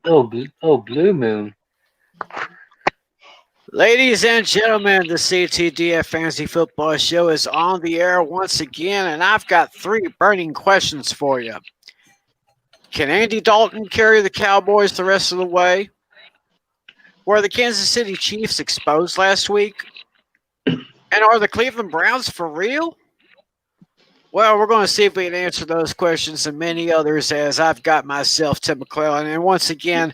Blue Moon. Ladies and gentlemen, the CTDF Fantasy Football Show is on the air once again, and I've got 3 burning questions for you. Can Andy Dalton carry the Cowboys the rest of the way? Were the Kansas City Chiefs exposed last week? And are the Cleveland Browns for real? Well, we're going to see if we can answer those questions and many others as I've got myself, Tim McClellan. And once again,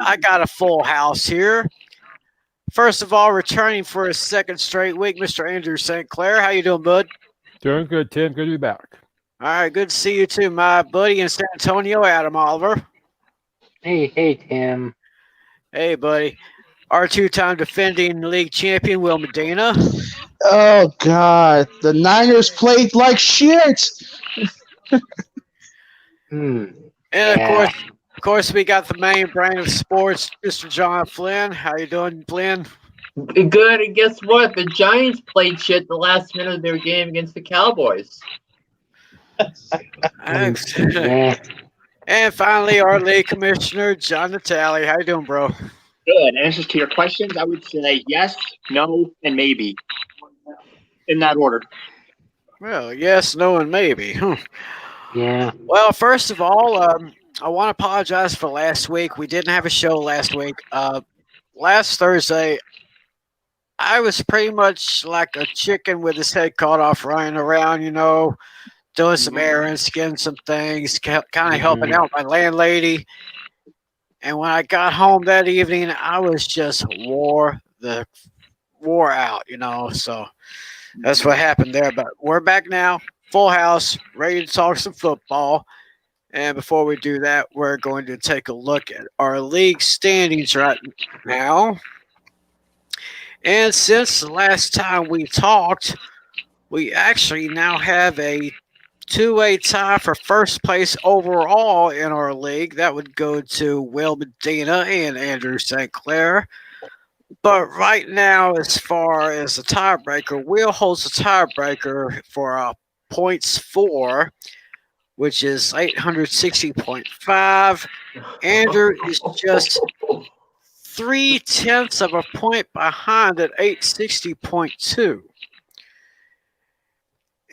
I got a full house here. First of all, returning for a second straight week, Mr. Andrew St. Clair. How you doing, bud? Doing good, Tim. Good to be back. All right, good to see you too, my buddy in San Antonio, Adam Oliver. Hey, Tim. Hey, buddy. Our 2-time defending league champion, Will Medina. Oh, God. The Niners played like shit. And, of course, we got the main brain of sports, Mr. John Flynn. How you doing, Flynn? Good, and guess what? The Giants played shit the last minute of their game against the Cowboys. And finally, our league commissioner, John Natale. How you doing, bro? Good. Answers to your questions, I would say yes, no, and maybe. In that order. Well, yes, no, and maybe. Yeah. Well, first of all, I want to apologize for last week. We didn't have a show last week. Last Thursday, I was pretty much like a chicken with his head cut off, running around, doing some errands, getting some things, kind of helping out my landlady. And when I got home that evening, I was just wore out, So that's what happened there. But we're back now, full house, ready to talk some football. And before we do that, we're going to take a look at our league standings right now. And since the last time we talked, we actually now have a 2-way tie for first place overall in our league. That would go to Will Medina and Andrew St. Clair. But right now, as far as the tiebreaker, Will holds the tiebreaker for points 4, which is 860.5. Andrew is just 0.3 of a point behind at 860.2.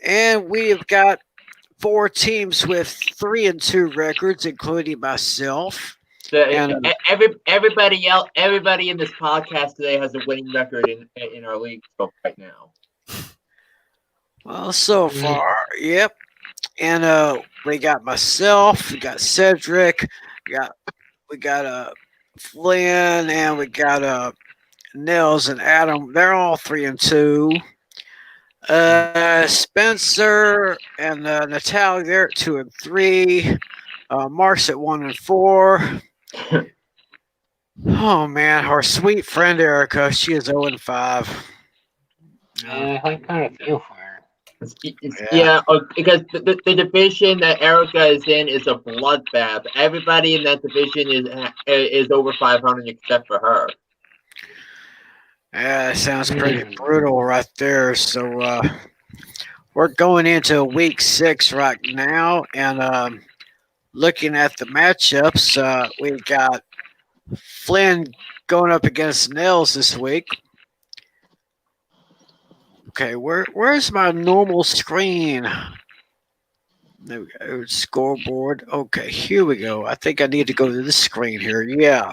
And we have got 4 teams with 3-2 records, including myself. Everybody in this podcast today has a winning record in our league right now. Well, so far, yep. And we got myself, we got Cedric, we got Flynn, and we got Nels and Adam. They're all 3-2. Spencer and Natalie, they're at 2 and 3. Mark's at 1 and 4. Oh man, our sweet friend Erica, she is 0 and 5. I kind of feel for her. Because the division that Erica is in is a bloodbath. Everybody in that division is over 500 except for her. Yeah, that sounds pretty brutal right there. So we're going into week 6 right now, and looking at the matchups, we've got Flynn going up against Nels this week. Okay, where's my normal screen? There we go, scoreboard. Okay, here we go. I think I need to go to this screen here. Yeah.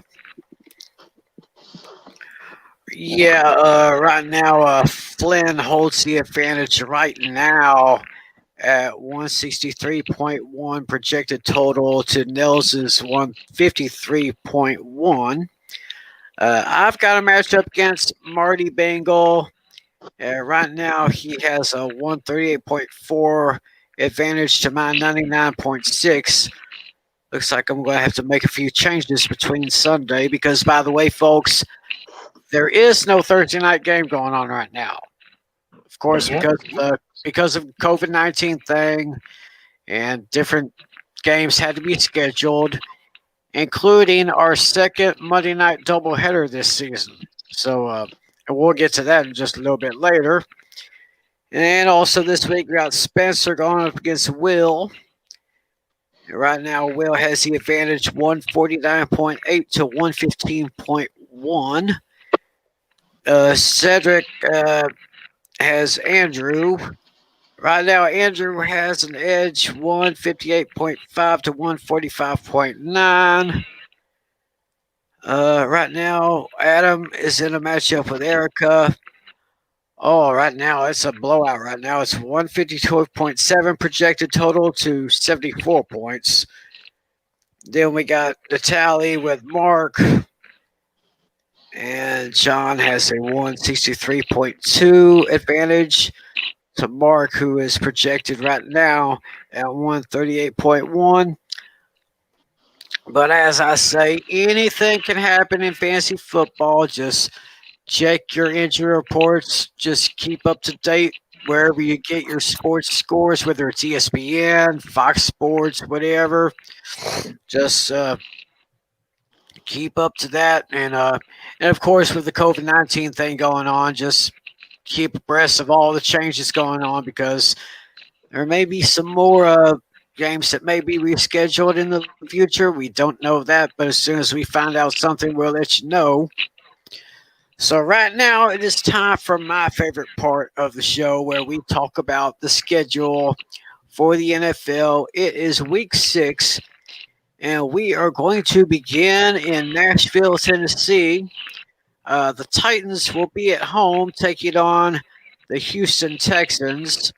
Right now, Flynn holds the advantage right now at 163.1 projected total to Nels's 153.1. I've got a matchup against Marty Bengal. Right now, he has a 138.4 advantage to my 99.6. Looks like I'm going to have to make a few changes between Sunday because, by the way, folks, there is no Thursday night game going on right now. Of course, because of COVID-19 thing, and different games had to be scheduled, including our second Monday night doubleheader this season. So, and we'll get to that in just a little bit later. And also this week, we got Spencer going up against Will. Right now, Will has the advantage 149.8 to 115.1. Cedric has Andrew. Right now, Andrew has an edge 158.5 to 145.9. Right now, Adam is in a matchup with Erica. Oh, right now it's a blowout. Right now it's 152.7 projected total to 74 points. Then we got the tally with Mark, and John has a 163.2 advantage to Mark, who is projected right now at 138.1. But as I say, anything can happen in fantasy football. Just check your injury reports. Just keep up to date wherever you get your sports scores, whether it's ESPN, Fox Sports, whatever. Just keep up to that, and of course with the COVID-19 thing going on, just keep abreast of all the changes going on, because there may be some more games that may be rescheduled in the future. We don't know that, but as soon as we find out something, we'll let you know. So right now, it is time for my favorite part of the show, where we talk about the schedule for the NFL. It is Week 6, and we are going to begin in Nashville, Tennessee. The Titans will be at home taking on the Houston Texans.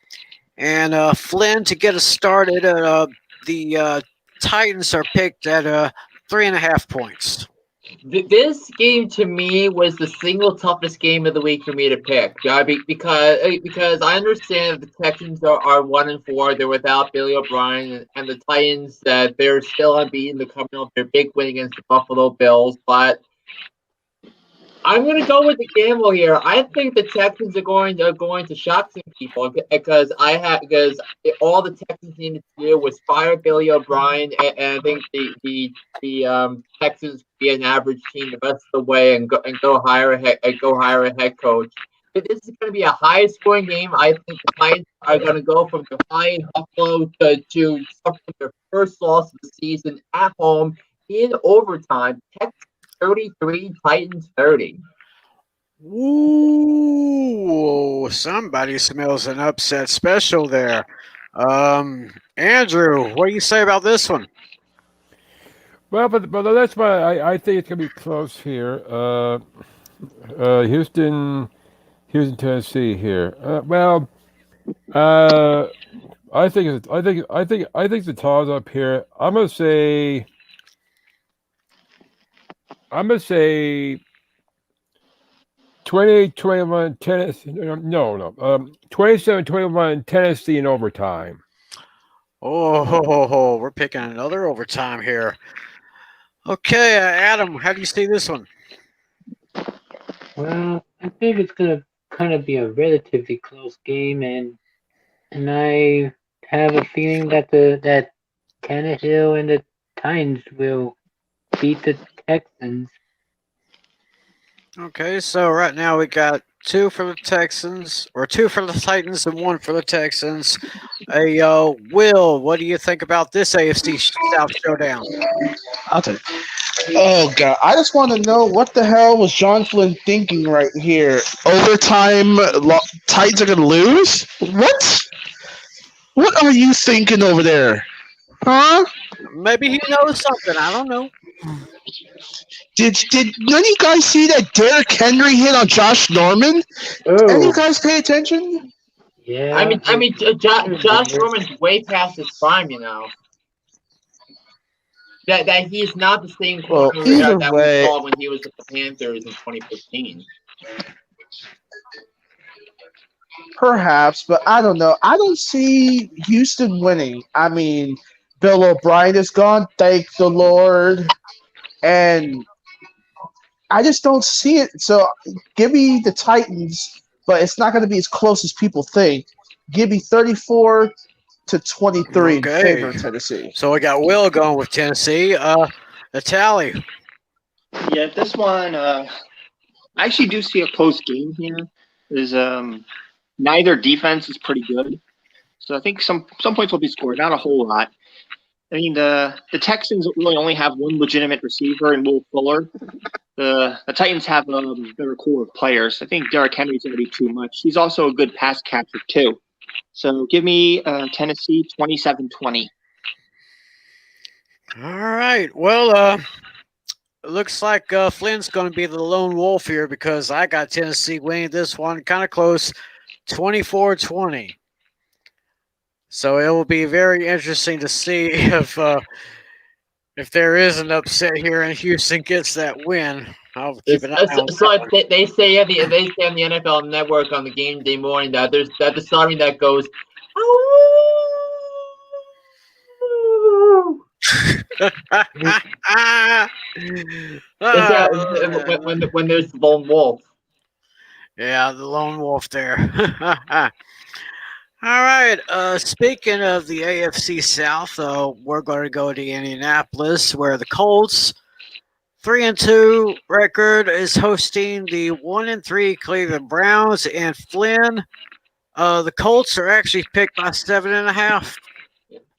And Flynn, to get us started, the Titans are picked at 3.5 points. This game to me was the single toughest game of the week for me to pick. Because I understand the Texans are 1-4. They're without Billy O'Brien, and the Titans that they're still unbeaten. They're coming off their big win against the Buffalo Bills, but I'm going to go with the gamble here. I think the Texans are going to shock some people because all the Texans needed to do was fire Billy O'Brien, and I think the Texans be an average team the rest of the way and go hire a head coach. This is going to be a high scoring game. I think the Titans are going to go from defying Buffalo to suffer their first loss of the season at home in overtime. Texans 33, Titans 30. Ooh, somebody smells an upset special there. Andrew, what do you say about this one? Well, but that's why I think it's gonna be close here. Houston, Tennessee here. I think the Tars up here. I'm gonna say 28-21 Tennessee. No. 27-21 Tennessee in overtime. Oh, we're picking another overtime here. Okay, Adam, how do you see this one? Well, I think it's gonna kind of be a relatively close game, and I have a feeling that that Tannehill and the Titans will beat the Texans. Okay, so right now we got 2 for the Texans, or 2 for the Titans and 1 for the Texans. Hey, Will, what do you think about this AFC South showdown? I'll tell you. Oh god, I just want to know what the hell was John Flynn thinking right here. Overtime, Titans are gonna lose. What are you thinking over there? Huh? Maybe he knows something. I don't know. Did none of you guys see that Derrick Henry hit on Josh Norman? Any of you guys pay attention? Yeah. I mean, Josh Norman's way past his prime, you know. That he's not the same corner that we saw when he was with the Panthers in 2015. Perhaps, but I don't know. I don't see Houston winning. I mean, Bill O'Brien is gone, thank the Lord. And I just don't see it. So give me the Titans, but it's not going to be as close as people think. Give me 34-23 in favor of Tennessee. So we got Will going with Tennessee. The tally. Yeah, this one, I actually do see a close game here. There's neither defense is pretty good, so I think some points will be scored, not a whole lot. I mean, the Texans really only have one legitimate receiver in Will Fuller. The Titans have a better core of players. I think Derrick Henry's going to be too much. He's also a good pass catcher, too. So give me Tennessee 27-20. All right. Well, it looks like Flynn's going to be the lone wolf here because I got Tennessee winning this one kind of close, 24-20. So it will be very interesting to see if there is an upset here and Houston gets that win. I'll keep an eye on that So one. they say on the NFL Network on the game day morning that there's the song that goes. When there's the lone wolf. Yeah, the lone wolf there. All right. Speaking of the AFC South, we're going to go to Indianapolis, where the Colts, 3-2 record, is hosting the 1-3 Cleveland Browns. And Flynn, the Colts are actually picked by 7.5.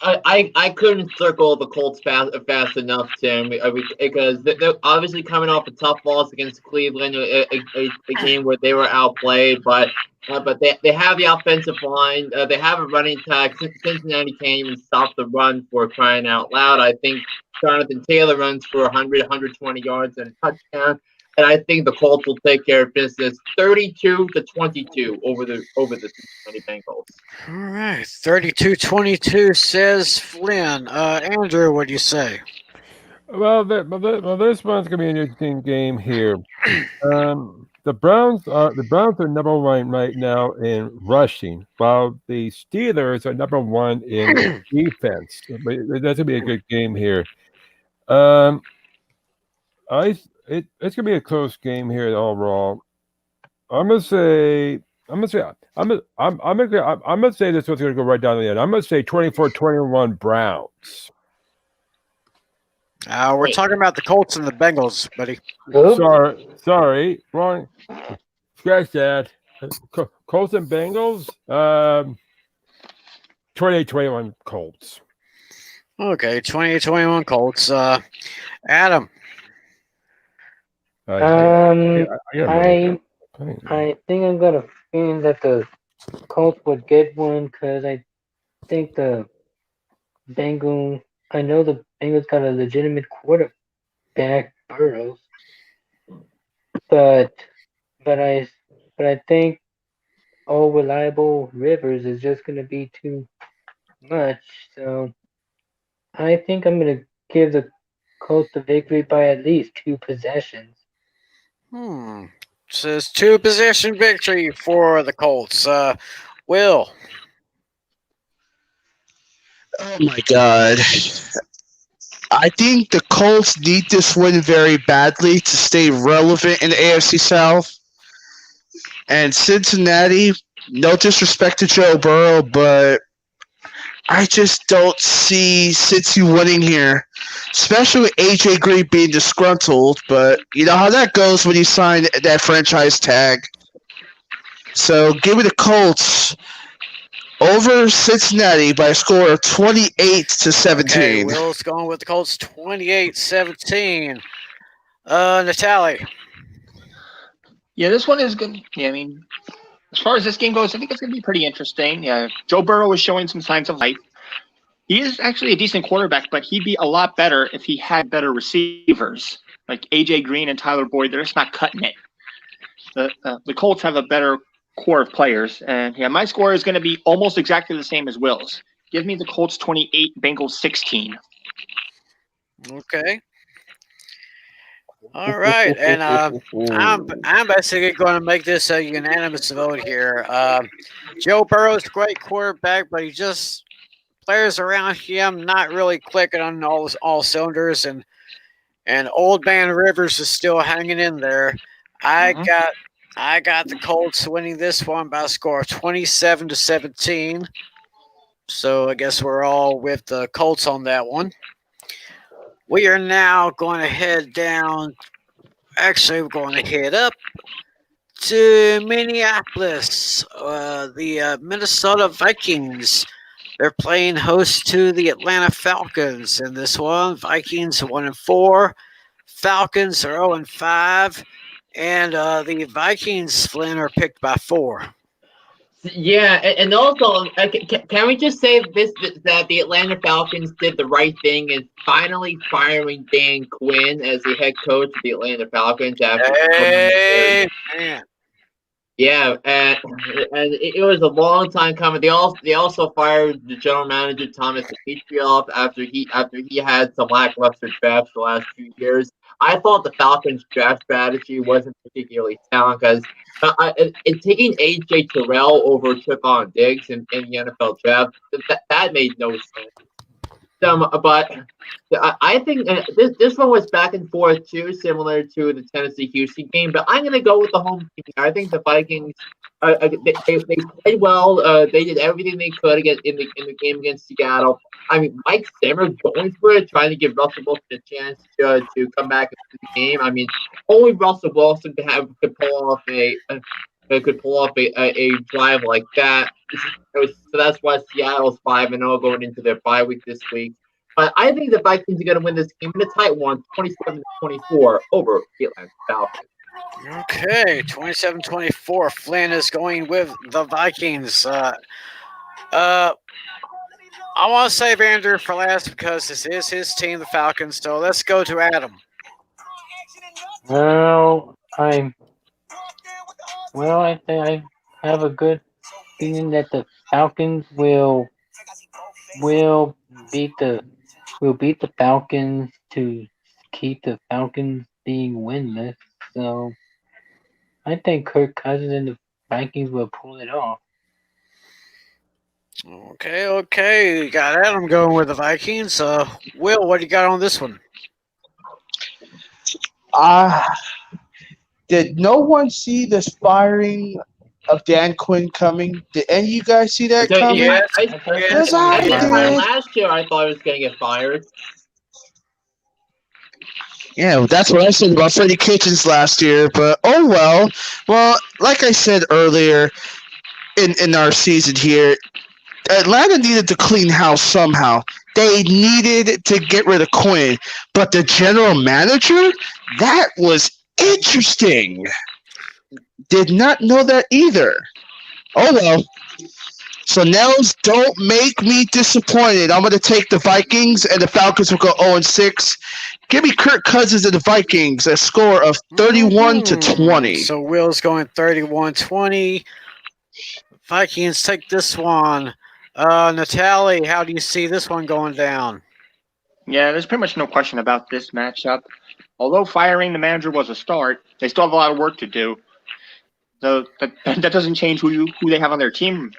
I couldn't circle the Colts fast enough, Tim, because they're obviously coming off a tough loss against Cleveland, a game where they were outplayed, but they have the offensive line, they have a running attack. Cincinnati can't even stop the run for crying out loud. I think Jonathan Taylor runs for 100, 120 yards and a touchdown. And I think the Colts will take care of business 32-22 over the Cincinnati Bengals. All right. 32-22 says Flynn. Andrew, what do you say? Well, this one's gonna be an interesting game here. The Browns are number one right now in rushing, while the Steelers are number one in defense. That's gonna be a good game here. It's gonna be a close game here overall. I'm gonna say this one's gonna go right down to the end. I'm gonna say 24-21 Browns. We're talking about the Colts and the Bengals, buddy. Sorry, wrong. Scratch that. Colts and Bengals. 28-21 Colts. Okay, 28-21 Colts. Adam. I think I'm gonna feel that the Colts would get one because I think the Bengals. I know the Bengals got a legitimate quarterback, Burrows, but I think all reliable Rivers is just gonna be too much. So I think I'm gonna give the Colts the victory by at least 2 possessions. Says 2-possession victory for the Colts. Will. Oh my God. I think the Colts need this win very badly to stay relevant in the AFC South. And Cincinnati, no disrespect to Joe Burrow, but I just don't see Cincy winning here, especially with AJ Green being disgruntled. But you know how that goes when you sign that franchise tag. So give me the Colts over Cincinnati by a score of 28-17. Okay, Will's going with the Colts 28-17. Natalie. Yeah, this one is good. Yeah, I mean, as far as this game goes, I think it's going to be pretty interesting. Yeah, Joe Burrow is showing some signs of life. He is actually a decent quarterback, but he'd be a lot better if he had better receivers like AJ Green and Tyler Boyd. They're just not cutting it. The Colts have a better core of players, and yeah, my score is going to be almost exactly the same as Will's. Give me the Colts 28, Bengals 16. Okay. All right, and I'm basically going to make this a unanimous vote here. Joe Burrow's a great quarterback, but he just players around him not really clicking on all cylinders, and Old Man Rivers is still hanging in there. I got the Colts winning this one by a score of 27-17. So I guess we're all with the Colts on that one. We are now going to head down. Actually, we're going to head up to Minneapolis. The Minnesota Vikings They're playing host to the Atlanta Falcons in this one. Vikings 1-4. Falcons are 0-5. And the Vikings, Flynn, are picked by 4. Yeah, and also, can we just say that the Atlanta Falcons did the right thing in finally firing Dan Quinn as the head coach of the Atlanta Falcons after Man. Yeah, and it was a long time coming. They also fired the general manager Thomas Dimitroff after he had some lackluster drafts the last 2 years. I thought the Falcons' draft strategy wasn't particularly sound because taking AJ Terrell over Trevon Diggs in the NFL draft that made no sense. But I think this one was back and forth too, similar to the Tennessee-Houston game. But I'm going to go with the home team. I think the Vikings, they played well. They did everything they could in the game against Seattle. I mean, Mike Zimmer going for it, trying to give Russell Wilson a chance to come back into the game. I mean, only Russell Wilson could pull off a drive like that. So that's why Seattle's 5-0 going into their bye week this week. But I think the Vikings are going to win this game in a tight one, 27-24 over the Atlanta Falcons. Okay, 27-24. Flynn is going with the Vikings. I want to save Andrew for last because this is his team, the Falcons. So let's go to Adam. Well, I think I have a good feeling that the Falcons will beat the Falcons to keep the Falcons being winless. So I think Kirk Cousins and the Vikings will pull it off. Okay. You got Adam going with the Vikings. Will, what do you got on this one? Did no one see this firing of Dan Quinn coming? Did any of you guys see that coming? Yes, Yes, I did. Last year, I thought he was going to get fired. Yeah, that's what I said about Freddie Kitchens last year. But oh well. Well, like I said earlier in our season here, Atlanta needed to clean house somehow. They needed to get rid of Quinn. But the general manager, that was interesting. Did not know that either. Oh well. So Nels, don't make me disappointed. I'm going to take the Vikings, and the Falcons will go 0-6. Give me Kirk Cousins and the Vikings a score of 31-20. So Will's going 31-20. Vikings take this one. Natalie, how do you see this one going down? Yeah, there's pretty much no question about this matchup. Although firing the manager was a start, they still have a lot of work to do. So that doesn't change who they have on their team.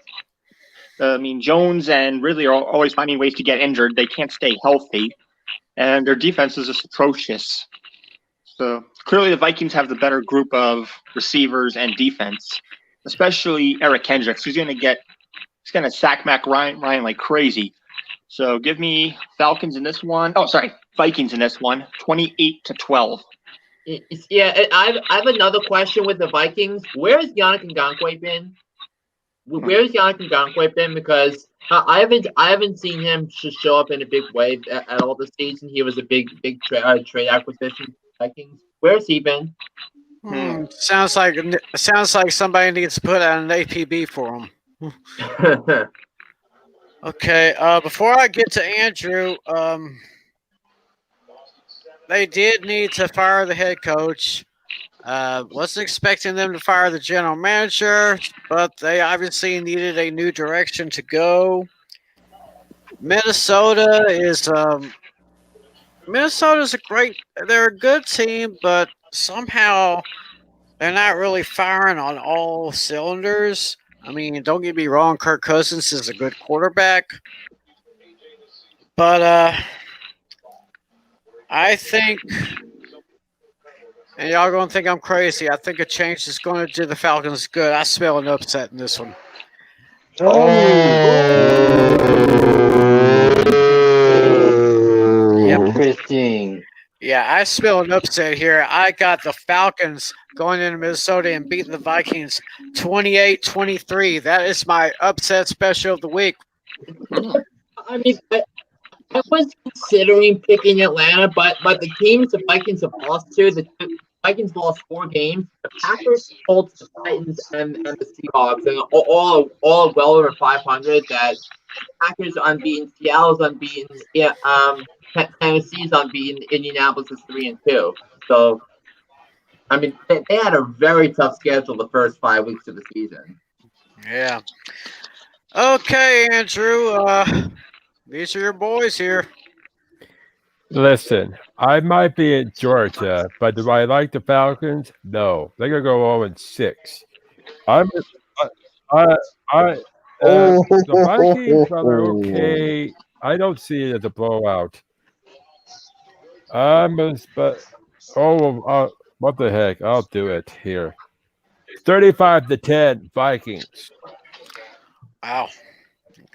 I mean, Jones and Ridley are always finding ways to get injured. They can't stay healthy, and their defense is just atrocious. So clearly the Vikings have the better group of receivers and defense, especially Eric Kendricks, who's going to sack Mac Ryan like crazy. So give me Vikings in this one, 28-12. Yeah, I have another question with the Vikings. Where has Yannick Ngakoue been? Where's Yannick Ngakoue been? Because I haven't seen him show up in a big way at all this season. He was a big trade acquisition for the Vikings. Where's he been? Sounds like somebody needs to put out an APB for him. Okay. Before I get to Andrew, they did need to fire the head coach. Wasn't expecting them to fire the general manager, but they obviously needed a new direction to go. Minnesota's they're a good team, but somehow they're not really firing on all cylinders. I mean, don't get me wrong, Kirk Cousins is a good quarterback, but I think, and y'all gonna think I'm crazy, I think a change is going to do the Falcons good. I smell an upset in this one. Interesting. Yeah, I smell an upset here. I got the Falcons going into Minnesota and beating the Vikings 28-23. That is my upset special of the week. I mean, I was considering picking Atlanta, but the teams the Vikings have lost to, the Vikings lost 4 games. The Packers, Colts, the Titans, and the Seahawks, and all well over 500. That Packers are unbeaten, Seattle's unbeaten, yeah, Tennessee's unbeaten, Indianapolis is 3-2. So I mean, they had a very tough schedule the first 5 weeks of the season. Yeah. Okay, Andrew. These are your boys here. Listen, I might be in Georgia, but do I like the Falcons? No, they're gonna go 0-6. I'm, I, the Vikings are okay. I don't see it as a blowout. But what the heck? I'll do it here. 35-10 Vikings. Wow.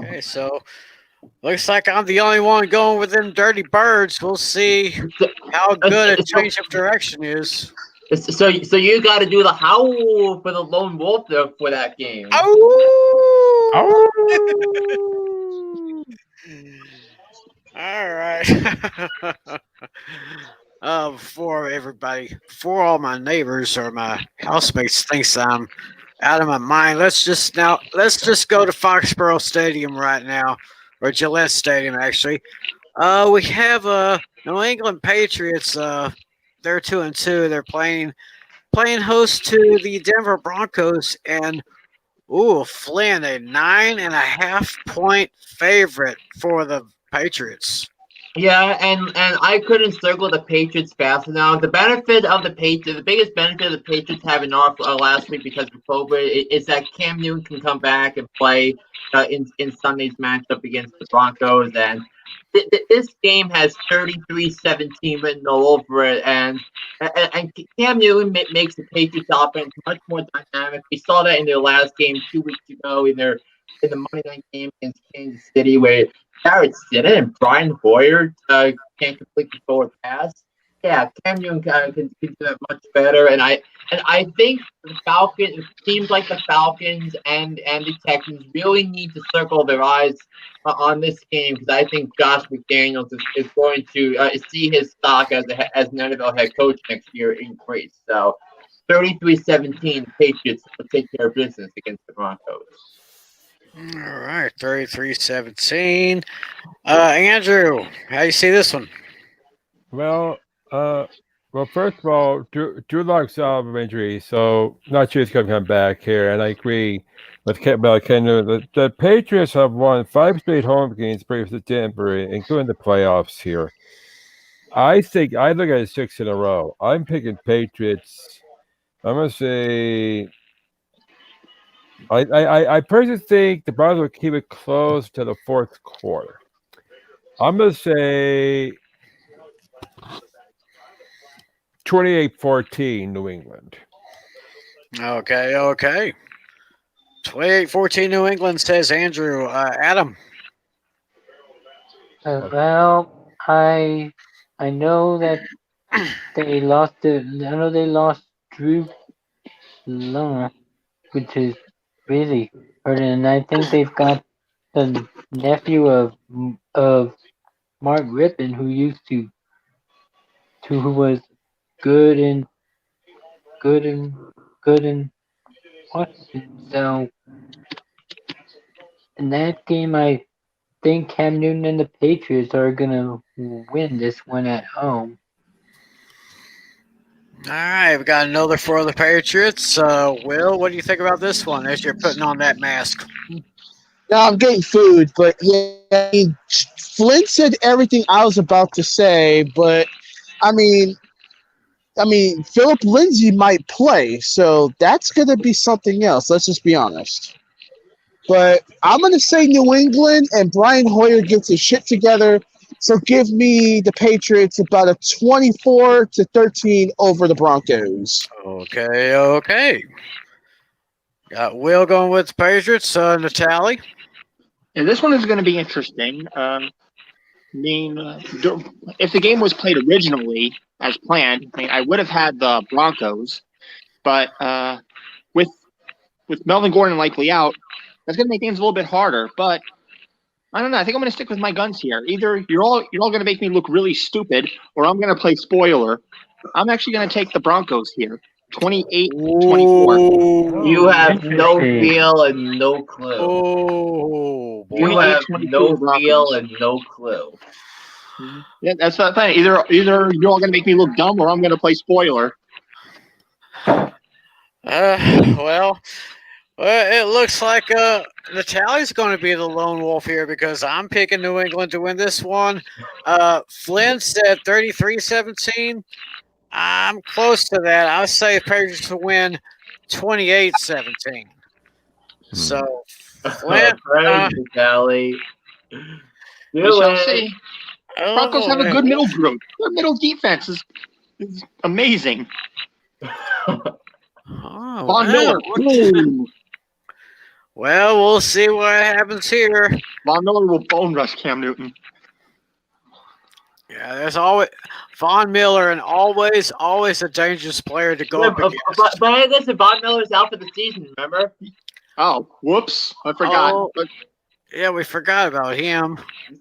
Okay, so looks like I'm the only one going with them dirty birds. We'll see how good a change of direction is. So you got to do the howl for the lone wolf there for that game. Oh! All right. Before all my neighbors or my housemates thinks I'm out of my mind, let's just go to Foxborough Stadium right now, or Gillette Stadium actually. We have New England Patriots. They're 2-2. They're playing host to the Denver Broncos, and Flynn, a 9.5-point favorite for the Patriots. Yeah, and I couldn't circle the Patriots fast enough. The biggest benefit of the Patriots having off last week because of COVID is that Cam Newton can come back and play in Sunday's matchup against the Broncos. And this game has 33-17 written all over it, and Cam Newton makes the Patriots offense much more dynamic. We saw that in their last game 2 weeks ago in the Monday night game against Kansas City, where Jarrett Stidham and Brian Hoyer can't complete the forward pass. Yeah, Cam Newton can do that much better, and I think the Falcons, teams like the Falcons and the Texans really need to circle their eyes on this game, because I think Josh McDaniels is going to see his stock as an NFL head coach next year increase. So 33-17, Patriots will take care of business against the Broncos. All right, 33-17. Andrew, how do you see this one? Well, first of all, Drew Lock's out of injury, so not sure he's going to come back here. And I agree with Ken. The Patriots have won 5 straight home games versus Denver, including the playoffs here. I look at 6 in a row. I'm picking Patriots. I'm going to say. I personally think the Browns will keep it close to the fourth quarter. I'm going to say 28-14 New England. Okay. 28-14 New England, says Andrew. Adam. Well, I know that they lost Drew Lock, which is really hurting, and I think they've got the nephew of Mark Rippon, who was good in Washington. So in that game, I think Cam Newton and the Patriots are gonna win this one at home. All right, we got another for the Patriots. Will, what do you think about this one as you're putting on that mask? No, I'm getting food, but yeah, I mean, Flint said everything I was about to say, but I mean, Philip Lindsay might play, so that's going to be something else. Let's just be honest. But I'm going to say New England, and Brian Hoyer gets his shit together. So give me the Patriots about a 24-13 over the Broncos. Okay. Got Will going with the Patriots. Natalie? Yeah, this one is going to be interesting. If the game was played originally as planned, I would have had the Broncos, but with Melvin Gordon likely out, that's going to make things a little bit harder. But I don't know. I think I'm going to stick with my guns here. Either you're all going to make me look really stupid, or I'm going to play spoiler. I'm actually going to take the Broncos here, 28-24. You have no Interesting. feel and no clue. Oh, boy. You have 28-24 no Broncos. feel and no clue. Yeah, that's not funny. Either you're all going to make me look dumb, or I'm going to play spoiler. Well, it looks like Natalie's going to be the lone wolf here because I'm picking New England to win this one. Flynn said 33-17. I'm close to that. I say Patriots to win 28-17. So, Flynn, Praise you, Callie. We Do shall it. see. Broncos have a good middle group. Their middle defense is amazing. Oh, Von Miller. Ooh. Well, we'll see what happens here. Von Miller will bone rush Cam Newton. Yeah, there's always Von Miller, and always a dangerous player to go up against. But I guess Von Miller's out for the season, remember? Oh, whoops. I forgot. Oh, yeah, we forgot about him.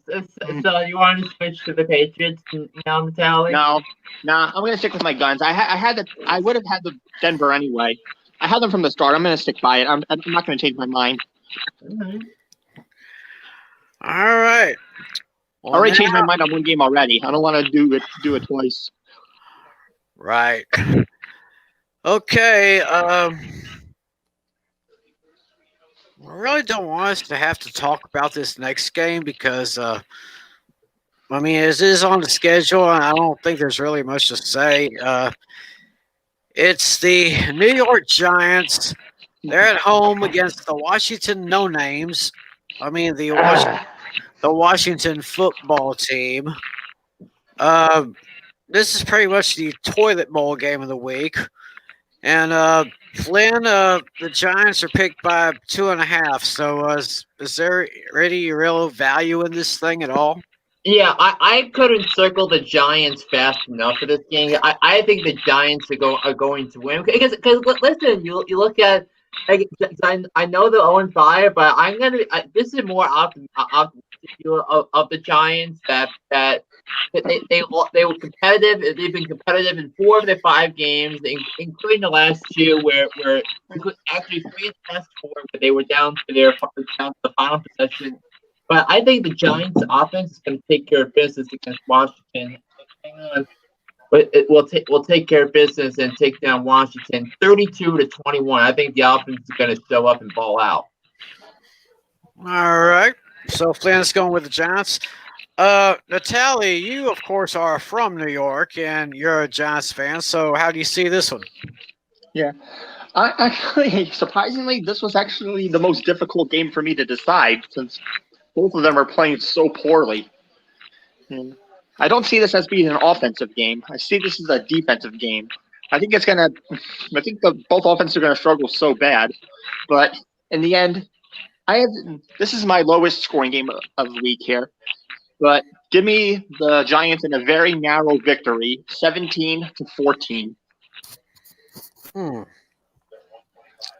So you want to switch to the Patriots now, Natalie? No, I'm going to stick with my guns. I would have had the Denver anyway. I had them from the start. I'm going to stick by it. I'm not going to change my mind. All right. I already changed my mind on one game already. I don't want to do it twice. Right. Okay. I really don't want us to have to talk about this next game because, it is on the schedule, and I don't think there's really much to say. It's the New York Giants. They're at home against the Washington No-Names. The Washington football team. This is pretty much the toilet bowl game of the week. And Flynn, the Giants are picked by 2.5. So is there any real value in this thing at all? Yeah, I couldn't circle the Giants fast enough for this game. I think the Giants are going to win because listen, you look at. I know they're 0-5, but this is more optimistic of the Giants that they were competitive. They've been competitive in 4 of their 5 games, including the last 2 where actually 3 of the last 4 where they were down to the final possession. But I think the Giants' offense is going to take care of business against Washington. Hang on. But it will take care of business and take down Washington 32-21. I think the offense is going to show up and ball out. All right. So Flynn's going with the Giants. Natalie, you of course are from New York and you're a Giants fan. So how do you see this one? Yeah. Actually, surprisingly, this was actually the most difficult game for me to decide since both of them are playing so poorly. And I don't see this as being an offensive game. I see this as a defensive game. I think both offenses are going to struggle so bad. But in the end, this is my lowest scoring game of the week here. But give me the Giants in a very narrow victory, 17-14.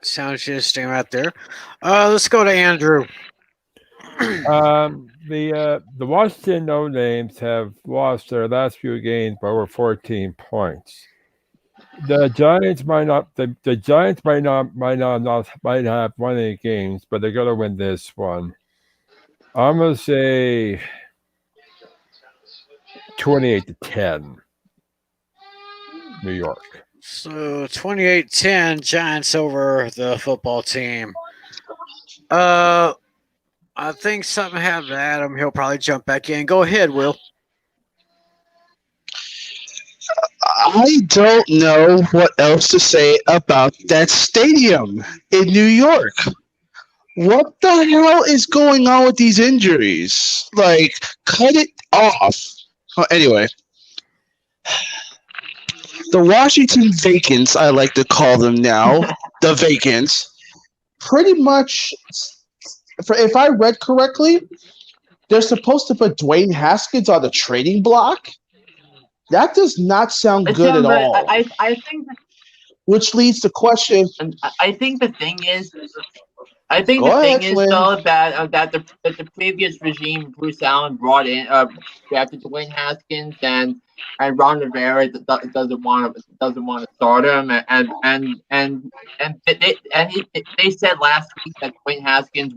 Sounds interesting right there. Let's go to Andrew. The Washington No-Names have lost their last few games by over 14 points. The Giants might not. The Giants might not have won any games, but they're going to win this one. I'm going to say 28-10, New York. So 28-10, Giants over the football team. I think something happened to Adam. He'll probably jump back in. Go ahead, Will. I don't know what else to say about that stadium in New York. What the hell is going on with these injuries? Like, cut it off. Anyway, the Washington Vacants, I like to call them now, the Vacants, pretty much, if I read correctly, they're supposed to put Dwayne Haskins on the trading block. That does not sound good at all. I think, which leads to question. I think the thing is, I think Go the ahead, thing is Flynn. though that the previous regime, Bruce Allen brought in drafted Dwayne Haskins and Ron Rivera doesn't want to start him they said last week that Dwayne Haskins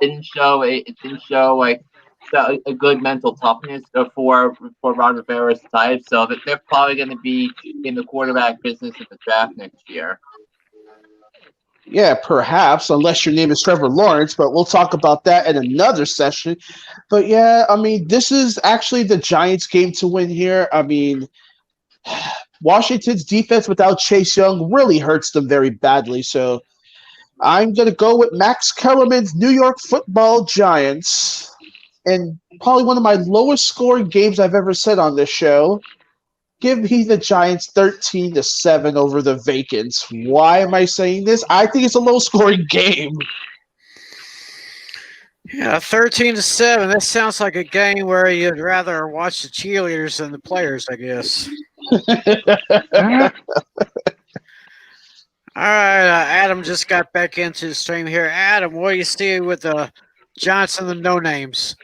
didn't show like a good mental toughness for Ron Rivera's type, so that they're probably going to be in the quarterback business at the draft next year. Yeah, perhaps, unless your name is Trevor Lawrence, but we'll talk about that in another session. But yeah, I mean, this is actually the Giants' game to win here. I mean, Washington's defense without Chase Young really hurts them very badly. So I'm going to go with Max Kellerman's New York Football Giants. And probably one of my lowest scoring games I've ever said on this show. Give me the Giants 13-7 over the Vikings. Why am I saying this? I think it's a low-scoring game. Yeah, 13-7. That sounds like a game where you'd rather watch the cheerleaders than the players, I guess. All right, Adam just got back into the stream here. Adam, what do you see with the Giants and the no-names?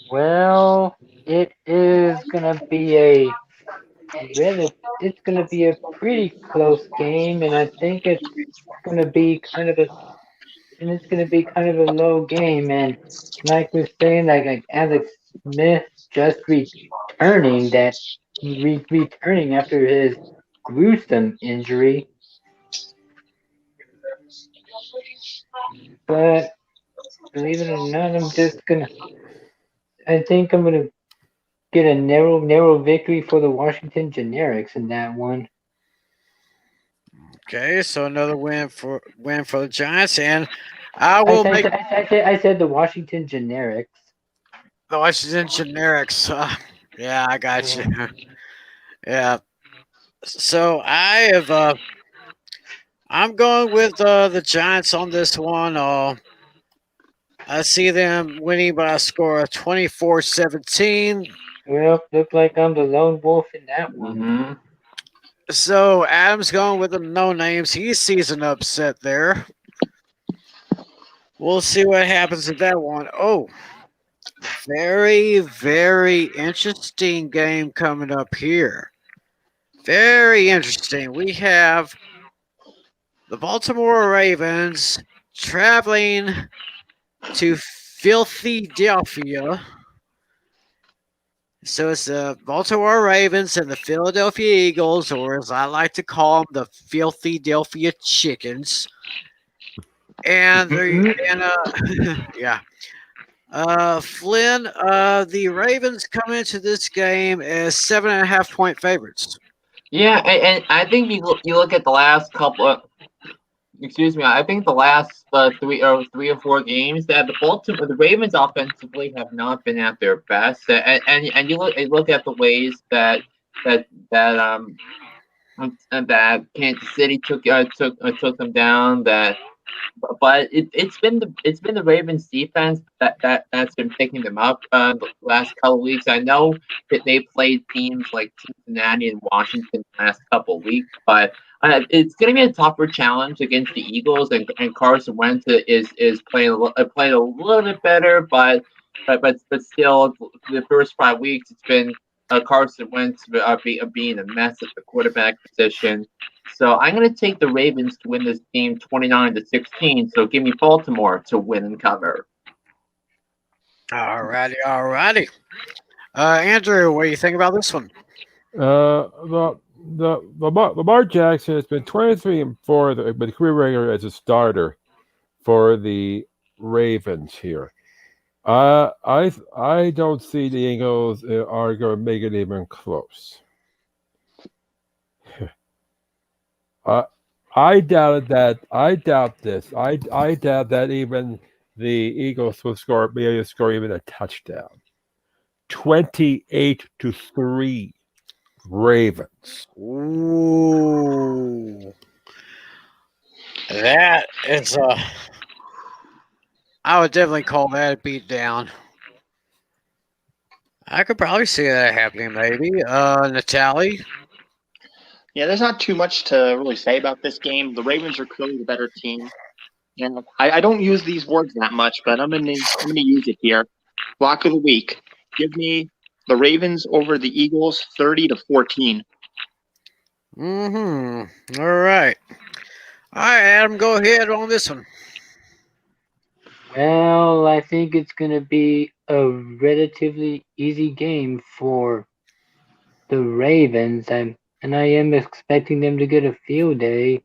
Well, it is gonna be it's gonna be a pretty close game, and I think it's gonna be kind of a low game. And like we're saying, like Alex Smith just returning returning after his gruesome injury, but believe it or not, I think I'm gonna get a narrow victory for the Washington Generics in that one. Okay, so another win for the Giants, and I said the Washington Generics. the Washington Generics. Yeah, I got you. Yeah. So I'm going with the Giants on this one. I see them winning by a score of 24-17. Well, look like I'm the lone wolf in that one. Mm-hmm. So Adam's going with the no names. He sees an upset there. We'll see what happens with that one. Oh, very, very interesting game coming up here. Very interesting. We have the Baltimore Ravens traveling to Philadelphia. So it's the Baltimore Ravens and the Philadelphia Eagles, or as I like to call them, the Philadelphia Chickens. And yeah. Flynn, the Ravens come into this game as 7.5-point favorites. Yeah, and I think you look at the last couple of, I think the last three or four games that the Ravens offensively have not been at their best, and you look at the ways that Kansas City took them down. But it's been the Ravens defense that's been picking them up the last couple of weeks. I know that they played teams like Cincinnati and Washington the last couple of weeks, but it's going to be a tougher challenge against the Eagles, and Carson Wentz is playing a little bit better, but still the first 5 weeks it's been Carson Wentz being a mess at the quarterback position. So I'm going to take the Ravens to win this game 29-16. So give me Baltimore to win and cover. All righty. Andrew, what do you think about this one? Lamar Jackson has been 23-4, but career record as a starter for the Ravens here. I don't see the Eagles are going to make it even close. I doubt this. I doubt that even the Eagles will be able to score even a touchdown. 28-3 Ravens. Ooh. That is I would definitely call that a beat down. I could probably see that happening, maybe. Natalie? Yeah, there's not too much to really say about this game. The Ravens are clearly the better team. And I don't use these words that much, but I'm gonna use it here. Lock of the week. Give me the Ravens over the Eagles, 30-14. Mm-hmm. All right. All right, Adam, go ahead on this one. Well, I think it's going to be a relatively easy game for the Ravens, and I am expecting them to get a field day.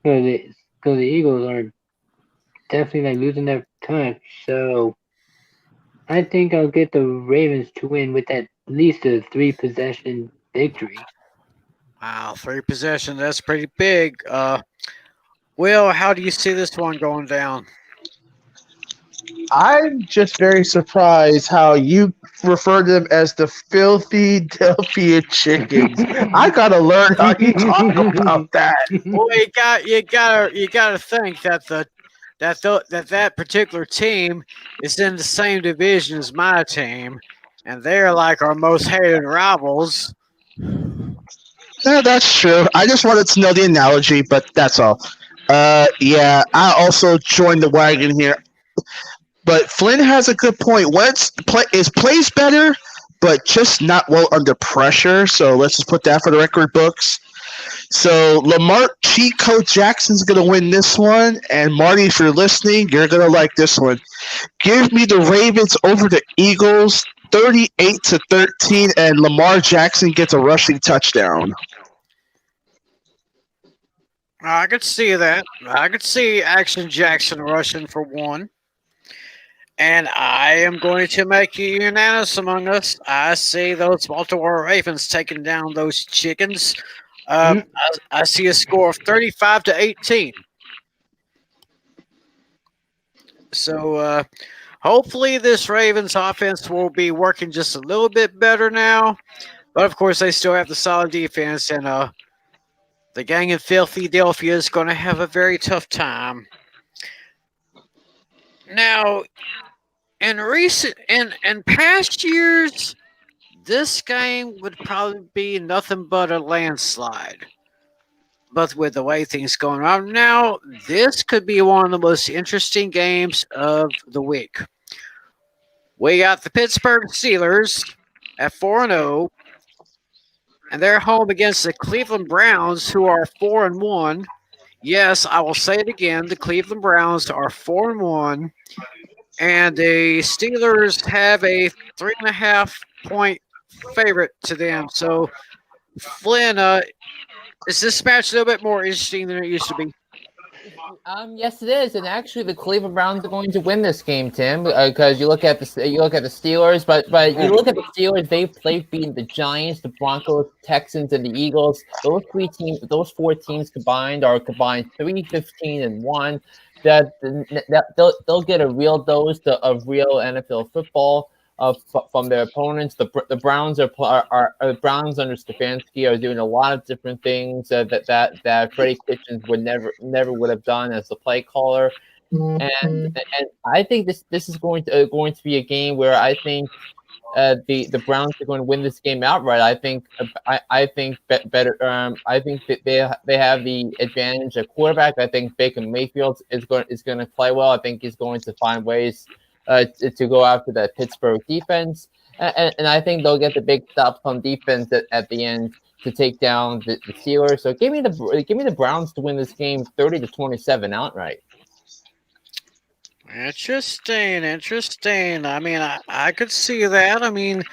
Because the Eagles are definitely like losing their touch. So I think I'll get the Ravens to win with at least a 3 possession victory. Wow, 3 possessions. That's pretty big. Will, how do you see this one going down? I'm just very surprised how you refer to them as the Philadelphia Chickens. I gotta learn how you talk about that. Well, you gotta think that that particular team is in the same division as my team, and they're like our most hated rivals. Yeah, that's true. I just wanted to know the analogy, but that's all. Yeah, I also joined the wagon here. But Flynn has a good point. Plays better, but just not well under pressure. So let's just put that for the record books. So Lamar Cheat Code Jackson's gonna win this one, and Marty, if you're listening, you're gonna like this one. Give me the Ravens over the Eagles, 38-13, and Lamar Jackson gets a rushing touchdown. I could see that. I could see Action Jackson rushing for one. And I am going to make you unanimous among us. I see those Baltimore Ravens taking down those chickens. I see a score of 35-18. So hopefully this Ravens offense will be working just a little bit better now. But of course, they still have the solid defense, and the gang in Philadelphia is going to have a very tough time. Now, in past years, this game would probably be nothing but a landslide. But with the way things going on now, this could be one of the most interesting games of the week. We got the Pittsburgh Steelers at 4-0, and they're home against the Cleveland Browns, who are 4-1. Yes, I will say it again: the Cleveland Browns are 4-1. And the Steelers have a 3.5-point favorite to them. So, Flynn, is this match a little bit more interesting than it used to be? Yes, it is, and actually, the Cleveland Browns are going to win this game, Tim. Because you look at the Steelers, but you look at the Steelers. They've beaten the Giants, the Broncos, Texans, and the Eagles. Those four teams combined 3-15-1. That they'll get a real dose of real NFL football from their opponents. The Browns are Browns under Stefanski are doing a lot of different things that Freddie Kitchens would never have done as the play caller. And I think this is going to be a game where I think the Browns are going to win this game outright. I think better. I think that they have the advantage at quarterback. I think Baker Mayfield is going to play well. I think he's going to find ways to go after that Pittsburgh defense, and I think they'll get the big stops on defense at the end to take down the Steelers. So give me the Browns to win this game 30-27 outright. Interesting. I mean, I could see that. I mean,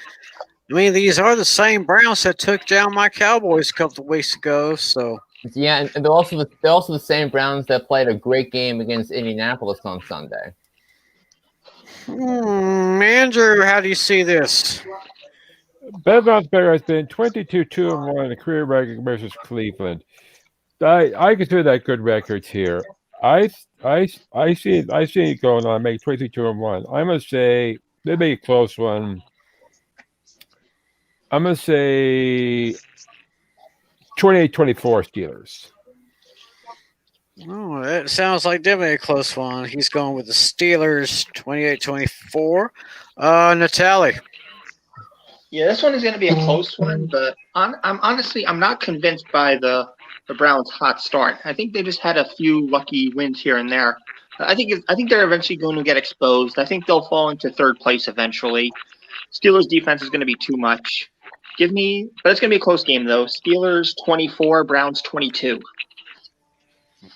these are the same Browns that took down my Cowboys a couple of weeks ago. So yeah, and they're also the same Browns that played a great game against Indianapolis on Sunday. Andrew, how do you see this? Ben Roethlisberger has been 22-2-1 in a career record versus Cleveland. I consider that good records here. I see it going on. Make 22-1. I'm gonna say they be a close one. I'm gonna say 28-24 Steelers. Oh, that sounds like definitely a close one. He's going with the Steelers 28-24. Natalie. Yeah, this one is going to be a close one, but I'm not convinced by the the Browns' hot start. I think they just had a few lucky wins here and there. I think they're eventually going to get exposed. I think they'll fall into third place eventually. Steelers' defense is going to be too much. But it's going to be a close game though. Steelers 24, Browns 22.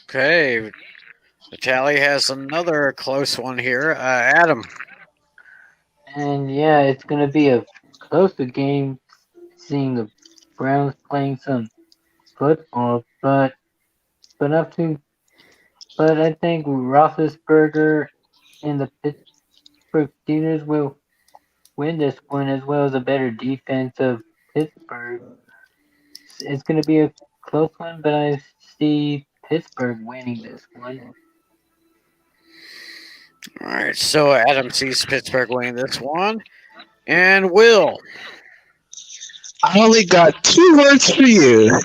Okay. Tally has another close one here. Adam. And yeah, it's going to be a closer game, seeing the Browns playing some football, but up to but I think Roethlisberger and the Pittsburgh Steelers will win this one, as well as a better defense of Pittsburgh. It's going to be a close one, but I see Pittsburgh winning this one. All right, so Adam sees Pittsburgh winning this one. And Will. I only got 2 words for you.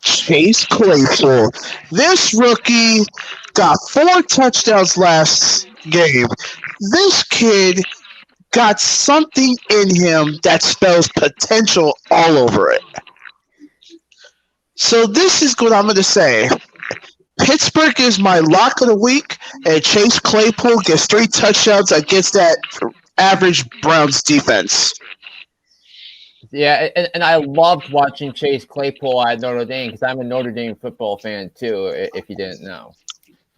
Chase Claypool. This rookie got 4 touchdowns last game. This kid got something in him that spells potential all over it. So this is what I'm going to say. Pittsburgh is my lock of the week, and Chase Claypool gets 3 touchdowns against that average Browns defense. Yeah, and I loved watching Chase Claypool at Notre Dame because I'm a Notre Dame football fan too, if you didn't know.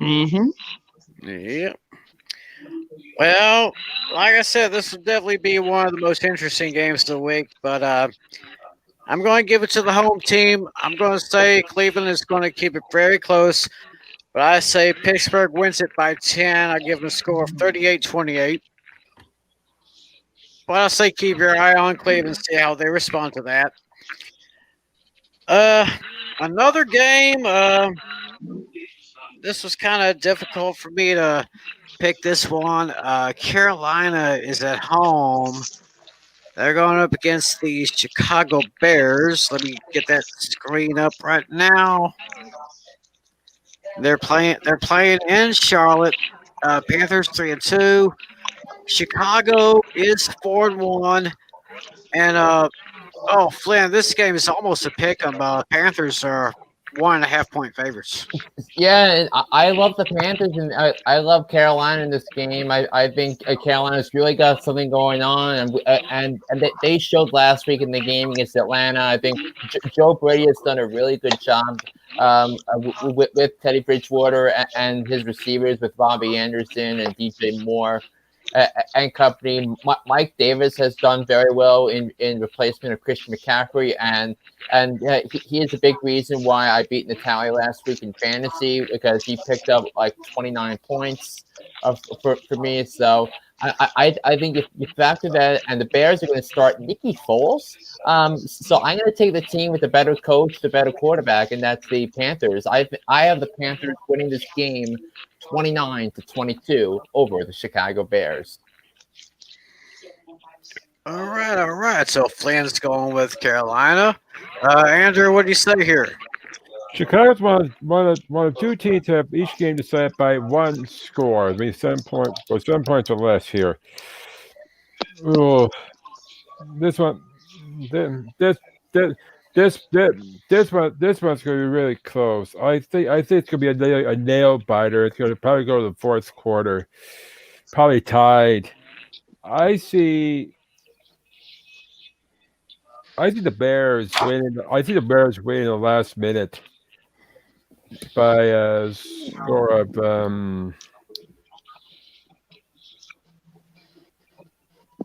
Mm-hmm. Yeah. Well, like I said, this will definitely be one of the most interesting games of the week, but I'm going to give it to the home team. I'm going to say Cleveland is going to keep it very close, but I say Pittsburgh wins it by 10. I give them a score of 38-28. But I say keep your eye on Cleveland, see how they respond to that. Another game. This was kind of difficult for me to pick this one. Carolina is at home. They're going up against the Chicago Bears. Let me get that screen up right now. They're playing in Charlotte. Panthers 3-2. Chicago is 4-1, and Flynn, this game is almost a pick 'em. Panthers are 1.5 point favorites. Yeah, I love the Panthers, and I love Carolina in this game. I think Carolina's really got something going on, and they showed last week in the game against Atlanta. I think Joe Brady has done a really good job with Teddy Bridgewater and his receivers with Bobby Anderson and DJ Moore. And company. Mike Davis has done very well in replacement of Christian McCaffrey, and he is a big reason why I beat Natalie last week in fantasy because he picked up like 29 points for me. So I think if you factor that, and the Bears are going to start Nicky Foles, so I'm going to take the team with the better coach, the better quarterback, and that's the Panthers. I have the Panthers winning this game 29-22 over the Chicago Bears. All right. So Flynn's going with Carolina. Andrew, what do you say here? Chicago's one of 2 teams to have each game decided by 1 score. I mean, 7 points or less here. Oh, this one's going to be really close. I think it's going to be a nail biter. It's going to probably go to the 4th quarter, probably tied. I see the Bears winning. I see the Bears winning the last minute by a score of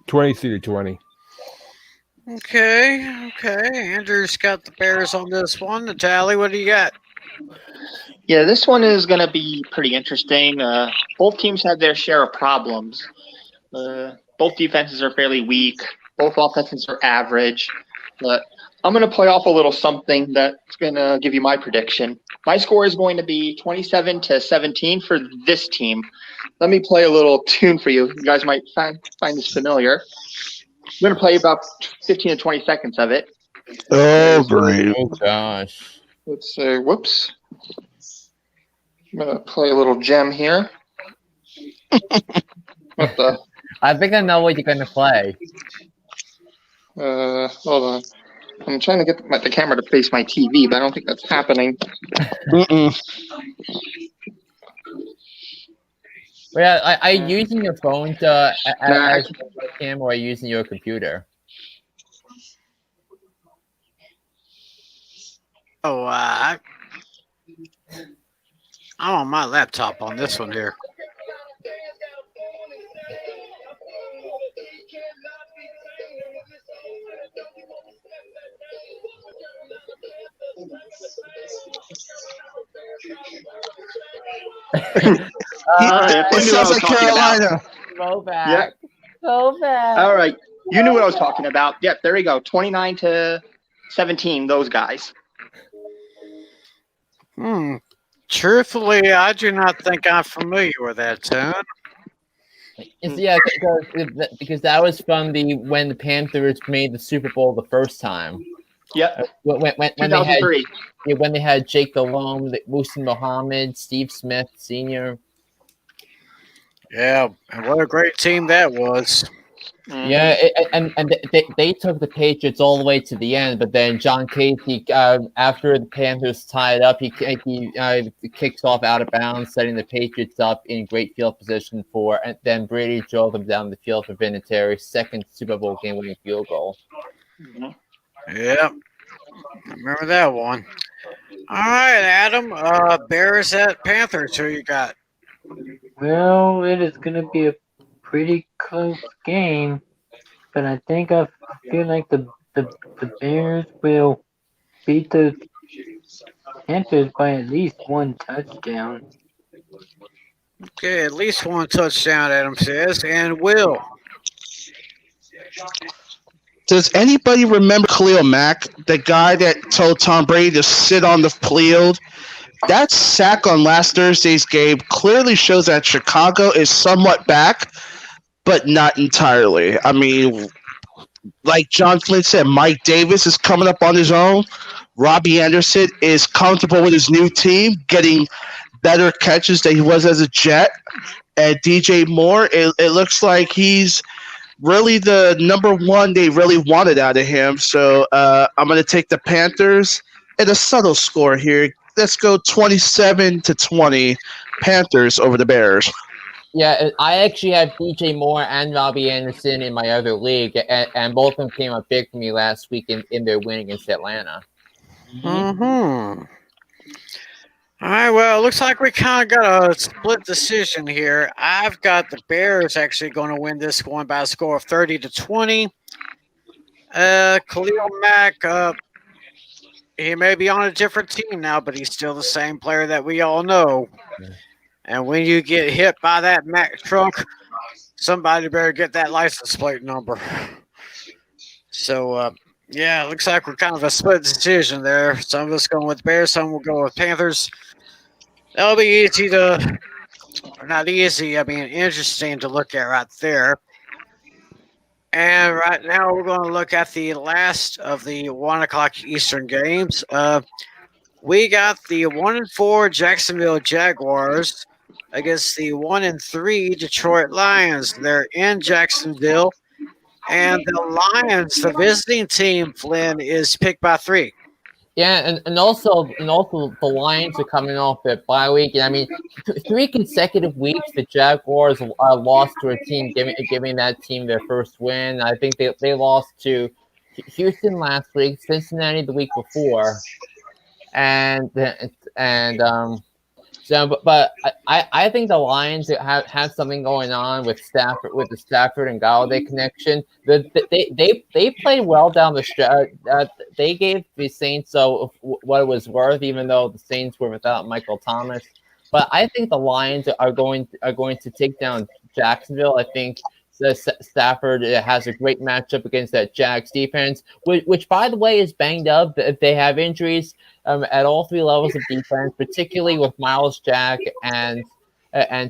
23-20. Okay. Andrew's got the Bears on this one. Natalie, what do you got? Yeah, this one is going to be pretty interesting. Both teams have their share of problems. Both defenses are fairly weak. Both offenses are average. But I'm going to play off a little something that's going to give you my prediction. My score is going to be 27-17 for this team. Let me play a little tune for you. You guys might find this familiar. I'm going to play about 15 to 20 seconds of it. Oh, great. Oh, gosh. Let's say, whoops. I'm going to play a little gem here. What the? I think I know what you're going to play. Hold on. I'm trying to get the camera to face my TV, but I don't think that's happening. Well, are you using your phone to, Nah, as a webcam, or are you using your computer? Oh, I'm on my laptop on this one here. Alright, It you knew what I sounds was like talking about. Carolina. Go back. Go back. All right, you knew what I was talking about. Yep, there you go. 29-17. Those guys. Truthfully, I do not think I'm familiar with that tune. Yeah, because that was from when the Panthers made the Super Bowl the first time. Yep. When they had 2003. when they had Jake Delhomme, Muhsin Muhammad, Steve Smith Sr. Yeah, and what a great team that was. Mhm. Yeah, and they took the Patriots all the way to the end, but then John Casey, after the Panthers tied up, he kicks off out of bounds, setting the Patriots up in great field position and then Brady drove them down the field for Vinatieri's second Super Bowl game-winning field goal. Mhm. Yeah, remember that one. All right, Adam. Bears at Panthers. Who you got? Well, it is going to be a pretty close game, but I feel like the Bears will beat the Panthers by at least one touchdown. Okay, at least one touchdown, Adam says, and Will. Does anybody remember Khalil Mack, the guy that told Tom Brady to sit on the field? That sack on last Thursday's game clearly shows that Chicago is somewhat back, but not entirely. I mean, like John Flynn said, Mike Davis is coming up on his own. Robbie Anderson is comfortable with his new team, getting better catches than he was as a Jet. And DJ Moore, it looks like he's really the number one they really wanted out of him. So I'm going to take the Panthers and a subtle score here. Let's go 27-20 Panthers over the Bears. Yeah, I actually have DJ Moore and Robbie Anderson in my other league, and both of them came up big for me last week in their win against Atlanta. Mm-hmm. All right, well, it looks like we kind of got a split decision here. I've got the Bears actually going to win this one by a score of 30-20. Khalil Mack, he may be on a different team now, but he's still the same player that we all know. Yeah. And when you get hit by that Mack truck, somebody better get that license plate number. So, yeah, it looks like we're kind of a split decision there. Some of us going with Bears, some will go with Panthers. That'll be easy to, or not easy, I mean interesting to look at right there. And right now we're going to look at the last of the 1 o'clock Eastern games. We got the 1-4 Jacksonville Jaguars against the 1-3 Detroit Lions. They're in Jacksonville. And the Lions, the visiting team, Flynn, is picked by 3. Yeah, and also the Lions are coming off their bye week. And I mean, 3 consecutive weeks the Jaguars lost to a team, giving that team their first win. I think they lost to Houston last week, Cincinnati the week before, but I think the Lions have something going on with the Stafford and Galladay connection. They played well down the stretch. They gave the Saints what it was worth, even though the Saints were without Michael Thomas. But I think the Lions are going to take down Jacksonville. I think Stafford has a great matchup against that Jags defense, which by the way is banged up. They have injuries at all 3 levels of defense, particularly with Miles Jack and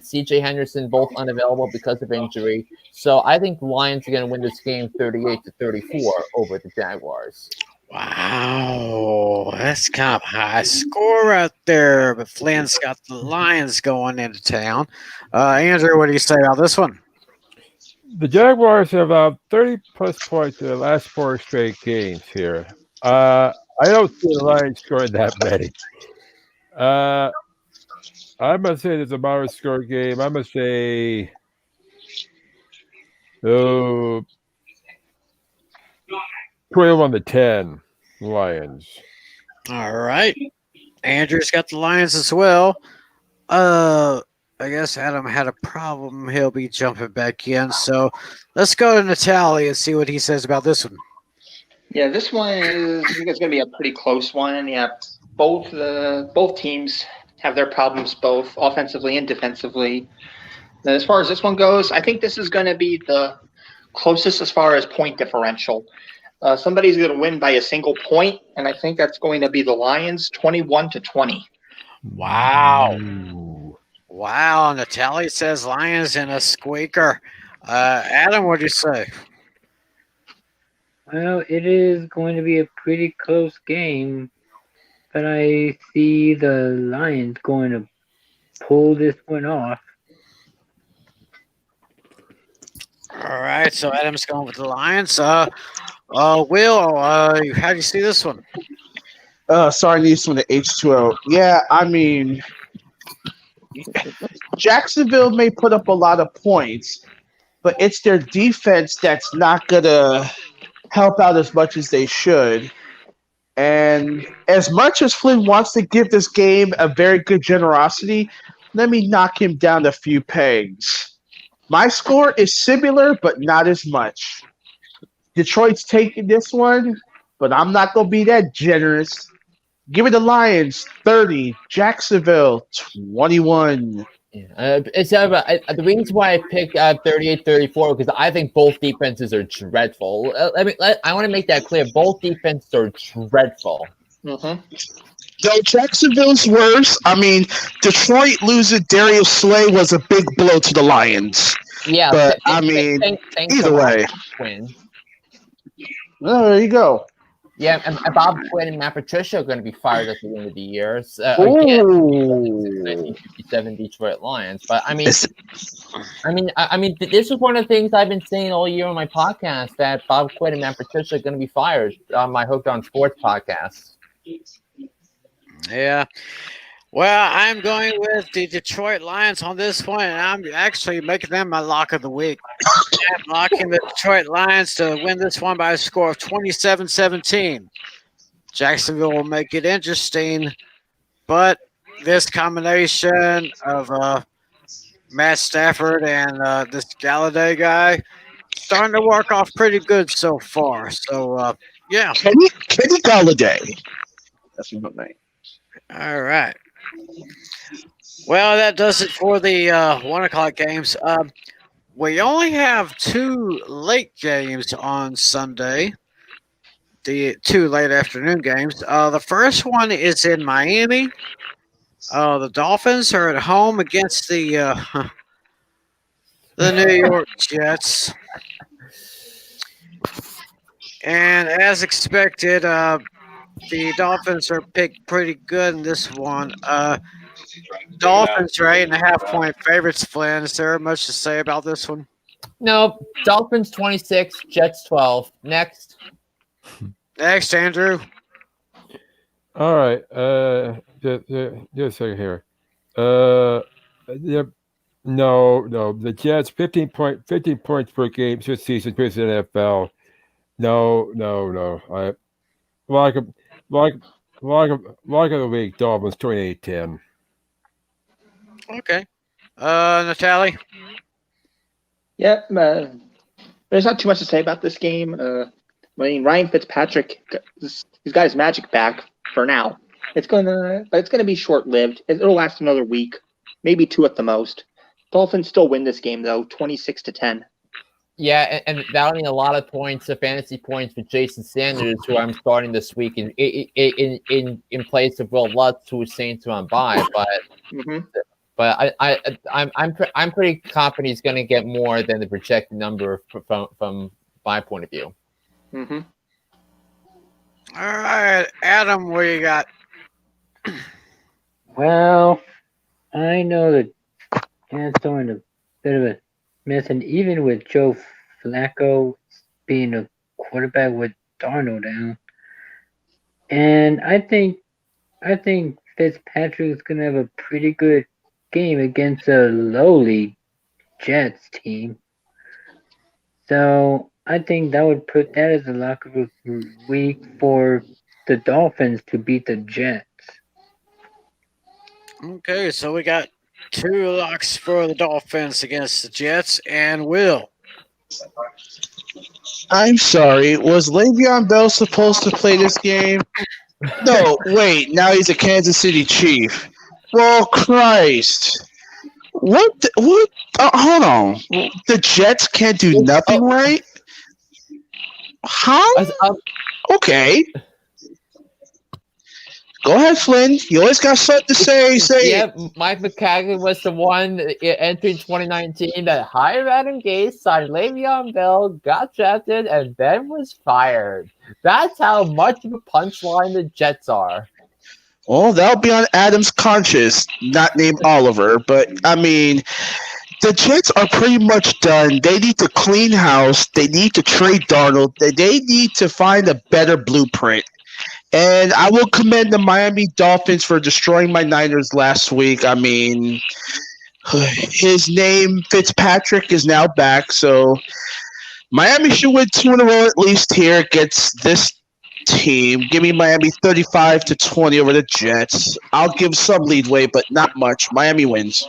C.J. Henderson both unavailable because of injury. So I think the Lions are going to win this game 38-34 over the Jaguars. Wow, that's kind of high score right there. But Flynn's got the Lions going into town. Andrew, what do you say about this one? The Jaguars have 30-plus points in the last 4 straight games here. I don't see the Lions scoring that many. I'm gonna say there's a moderate score game. I'm gonna say, 21-10, Lions. All right. Andrew's got the Lions as well. I guess Adam had a problem. He'll be jumping back in. So let's go to Natalie and see what he says about this one. Yeah, this one I think it's going to be a pretty close one. Yeah, both teams have their problems, both offensively and defensively. And as far as this one goes, I think this is going to be the closest as far as point differential. Somebody's going to win by a single point, and I think that's going to be the Lions, 21-20. Wow. Ooh. Wow. Natalie says Lions in a squeaker. Adam, what do you say? Well, it is going to be a pretty close game, but I see the Lions going to pull this one off. All right. So Adam's going with the Lions. Will, how do you see this one? Sorry, this one to H2O. Yeah, I mean, Jacksonville may put up a lot of points, but it's their defense that's not gonna help out as much as they should. And as much as Flynn wants to give this game a very good generosity, let me knock him down a few pegs. My score is similar, but not as much. Detroit's taking this one, but I'm not going to be that generous. Give it the Lions 30, Jacksonville 21. Yeah. The reason why I picked 38-34 because I think both defenses are dreadful. I want to make that clear. Both defenses are dreadful. Mm-hmm. Though Jacksonville's worse, I mean, Detroit losing Darius Slay was a big blow to the Lions. Yeah, But, I mean, thanks either to way. Quinn. Oh, there you go. Yeah, and Bob Quinn and Matt Patricia are going to be fired at the end of the year. Again, Ooh. 1957 Detroit Lions. But I mean, this is one of the things I've been saying all year on my podcast that Bob Quinn and Matt Patricia are going to be fired on my Hooked on Sports podcast. Yeah. Well, I'm going with the Detroit Lions on this one, and I'm actually making them my lock of the week. I'm locking the Detroit Lions to win this one by a score of 27-17. Jacksonville will make it interesting, but this combination of Matt Stafford and this Galladay guy starting to work off pretty good so far. So, yeah. Kenny Galladay. That's my name. All right. Well, that does it for the 1 o'clock games. We only have 2 late games on Sunday, the 2 late afternoon games. The first one is in Miami. The Dolphins are at home against the New York Jets. And as expected, the Dolphins are picked pretty good in this one. Dolphins are 8.5-point favorites, Flynn. Is there much to say about this one? No, Dolphins 26, Jets 12. Next. Next, Andrew. All right. Just a second here. Yep. No. The Jets 15 points per game this season compared to the NFL. No. I like of the week. Dolphins 28-10. Okay. Natalie? Yeah, there's not too much to say about this game. I mean, Ryan Fitzpatrick, he's got his magic back for now. It's gonna be short-lived. It'll last another week, maybe 2 at the most. Dolphins still win this game though, 26-10. Yeah, and that'll mean a lot of points, fantasy points with Jason Sanders, who I'm starting this week in place of Will Lutz, who is saying to on bye. But I'm pretty confident he's going to get more than the projected number from my point of view. Mm-hmm. All right, Adam, what you got? Well, I know that Jets are in a bit of a mess, and even with Joe Flacco being a quarterback with Darnold down, And I think Fitzpatrick is gonna have a pretty good game against a lowly Jets team. So I think that would put that as a lock of the week for the Dolphins to beat the Jets. Okay, so we got two locks for the Dolphins against the Jets, and Will. I'm sorry. Was Le'Veon Bell supposed to play this game? No, wait. Now he's a Kansas City Chief. Well, Christ. What? Hold on. The Jets can't do nothing right? Huh? Okay. Go ahead, Flynn. You always got something to say. Say Yeah, Mike McCagley was the one entering 2019 that hired Adam Gase, signed Le'Veon Bell, got drafted, and then was fired. That's how much of a punchline the Jets are. Well, that'll be on Adam's conscience, not named Oliver. But, I mean, the Jets are pretty much done. They need to clean house. They need to trade Darnold. They need to find a better blueprint. And I will commend the Miami Dolphins for destroying my Niners last week. I mean, his name, Fitzpatrick, is now back. So Miami should win 2 in a row at least here against this team. Give me Miami 35-20 over the Jets. I'll give some leadway, but not much. Miami wins.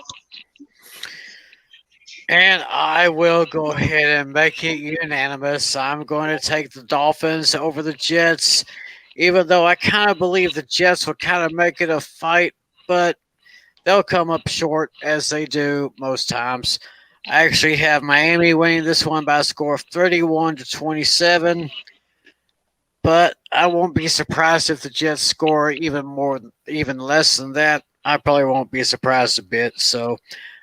And I will go ahead and make it unanimous. I'm going to take the Dolphins over the Jets, even though I kind of believe the Jets will kind of make it a fight, but they'll come up short as they do most times. I actually have Miami winning this one by a score of 31-27, but I won't be surprised if the Jets score even less than that. I probably won't be surprised a bit. So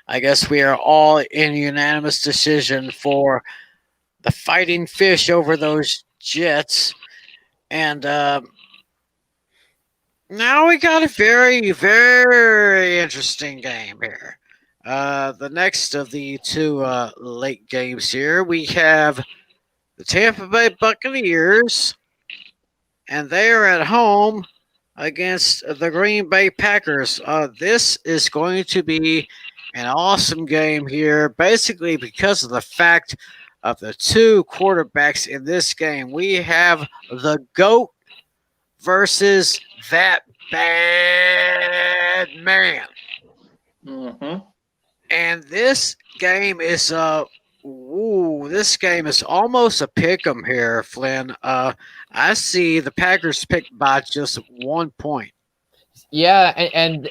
I guess we are all in unanimous decision for the Fighting Fish over those Jets. And now we got a very, very interesting game here. The next of the two late games here, we have the Tampa Bay Buccaneers, and they are at home against the Green Bay Packers. This is going to be an awesome game here, basically because of the fact of the two quarterbacks in this game. We have the GOAT versus that bad man. Mm-hmm. And this game is this game is almost a pick 'em here, Flynn. I see the Packers picked by just 1 point. Yeah, and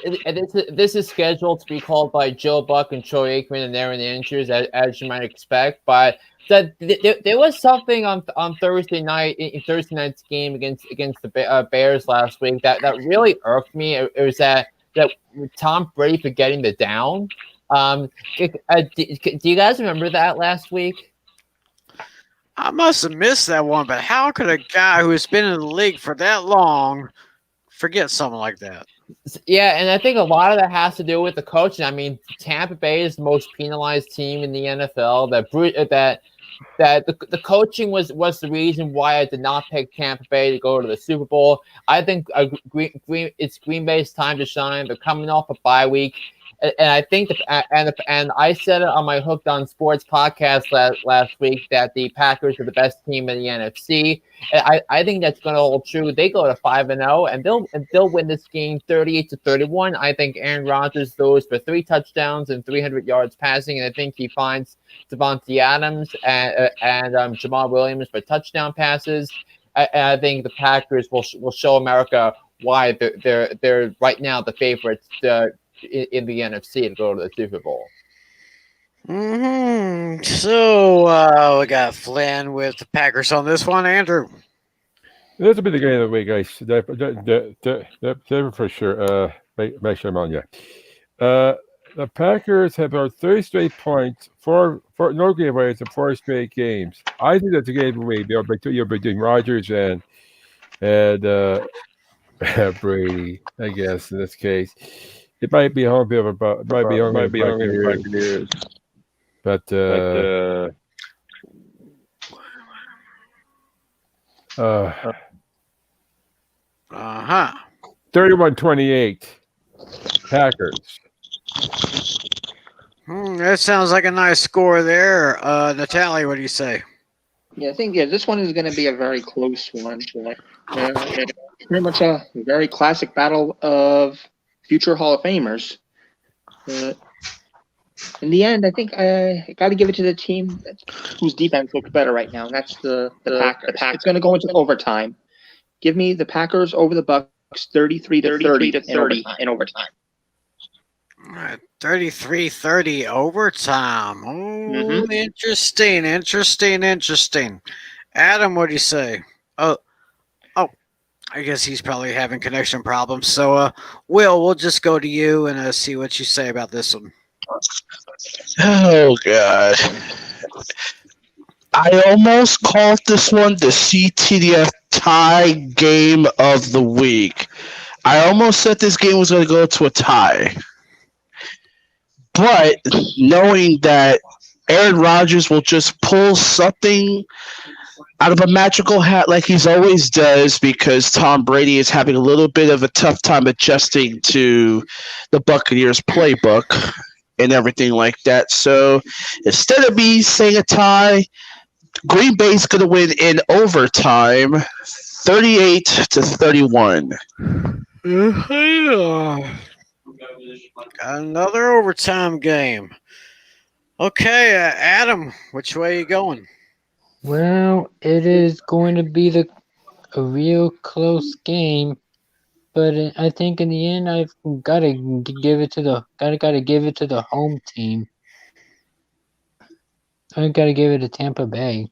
this is scheduled to be called by Joe Buck and Troy Aikman and Aaron Andrews, as you might expect. But there was something on Thursday night in Thursday night's game against the Bears last week that really irked me. It was that Tom Brady forgetting the down. Do you guys remember that last week? I must have missed that one, but how could a guy who has been in the league for that long forget something like that? Yeah, and I think a lot of that has to do with the coaching. I mean, Tampa Bay is the most penalized team in the NFL. That the coaching was the reason why I did not pick Tampa Bay to go to the Super Bowl. I think it's Green Bay's time to shine. They're coming off a bye week. And I think and I said it on my Hooked on Sports podcast last week that the Packers are the best team in the NFC. And I think that's going to hold true. They go to 5-0 and they'll win this game 38-31. I think Aaron Rodgers throws for 3 touchdowns and 300 yards passing, and I think he finds Devontae Adams and Jamal Williams for touchdown passes. And I think the Packers will show America why they're right now the favorites in the NFC to go to the Super Bowl. So we got Flynn with the Packers on this one. Andrew. This will be the game of the week, guys. That for sure. Make sure I'm on. Yeah. The Packers have our 30 straight points, four no giveaways in 4 straight games. I think that's a game of the week. You're between Rodgers and Brady, I guess in this case. It might be home field, but it might be home Buccaneers. But Uh-huh. 31-28. Packers. That sounds like a nice score there. Natalie, what do you say? Yeah, I think this one is going to be a very close one. Pretty much a very classic battle of future Hall of Famers. In the end, I think I got to give it to the team whose defense looks better right now, and that's the Packers. It's going to go into overtime. Give me the Packers over the Bucks, 33-30 in overtime. All right, 33-30 overtime. Oh, interesting. Adam, what do you say? Oh, I guess he's probably having connection problems. So, we'll just go to you and see what you say about this one. Oh God! I almost called this one the CTDF tie game of the week. I almost said this game was going to go to a tie. But knowing that Aaron Rodgers will just pull something out of a magical hat like he's always does, because Tom Brady is having a little bit of a tough time adjusting to the Buccaneers playbook and everything like that. So instead of me saying a tie, Green Bay's going to win in overtime, 38-31. Got another overtime game. Okay, Adam, which way are you going? Well, it is going to be a real close game, but I think in the end I've got to give it to the home team. I got to give it to Tampa Bay.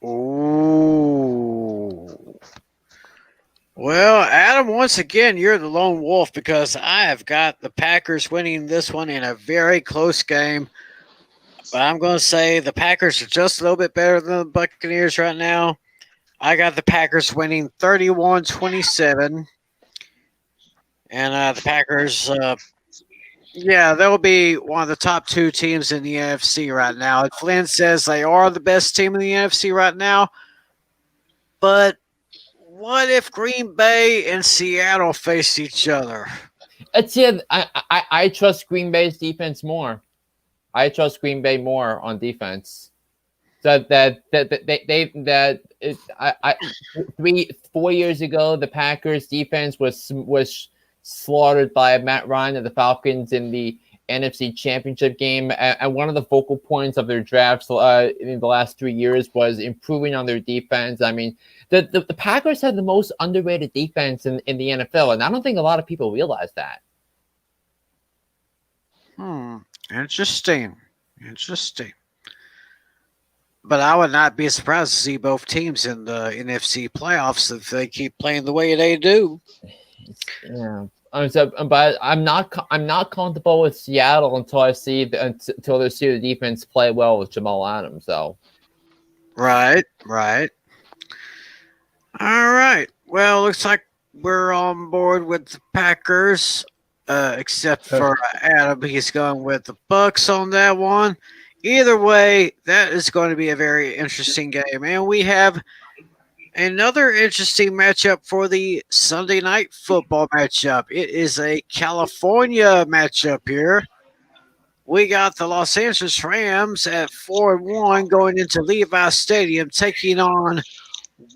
Ooh. Well, Adam, once again, you're the lone wolf because I have got the Packers winning this one in a very close game. But I'm going to say the Packers are just a little bit better than the Buccaneers right now. I got the Packers winning 31-27. And the Packers, they'll be one of the top two teams in the NFC right now. And Flynn says they are the best team in the NFC right now. But what if Green Bay and Seattle face each other? I trust Green Bay's defense more. I trust Green Bay more on defense. So 4 years ago, the Packers defense was slaughtered by Matt Ryan of the Falcons in the NFC Championship game. And one of the focal points of their drafts in the last 3 years was improving on their defense. I mean, the Packers have the most underrated defense in the NFL, and I don't think a lot of people realize that. Interesting. But I would not be surprised to see both teams in the NFC playoffs if they keep playing the way they do. Yeah. But I'm not comfortable with Seattle until they see the defense play well with Jamal Adams. So, right. All right. Well, looks like we're on board with the Packers, except for Adam. He's going with the Bucks on that one. Either way, that is going to be a very interesting game, and we have another interesting matchup for the Sunday night football matchup. It is a California matchup here. We got the Los Angeles Rams at 4-1 going into Levi Stadium, taking on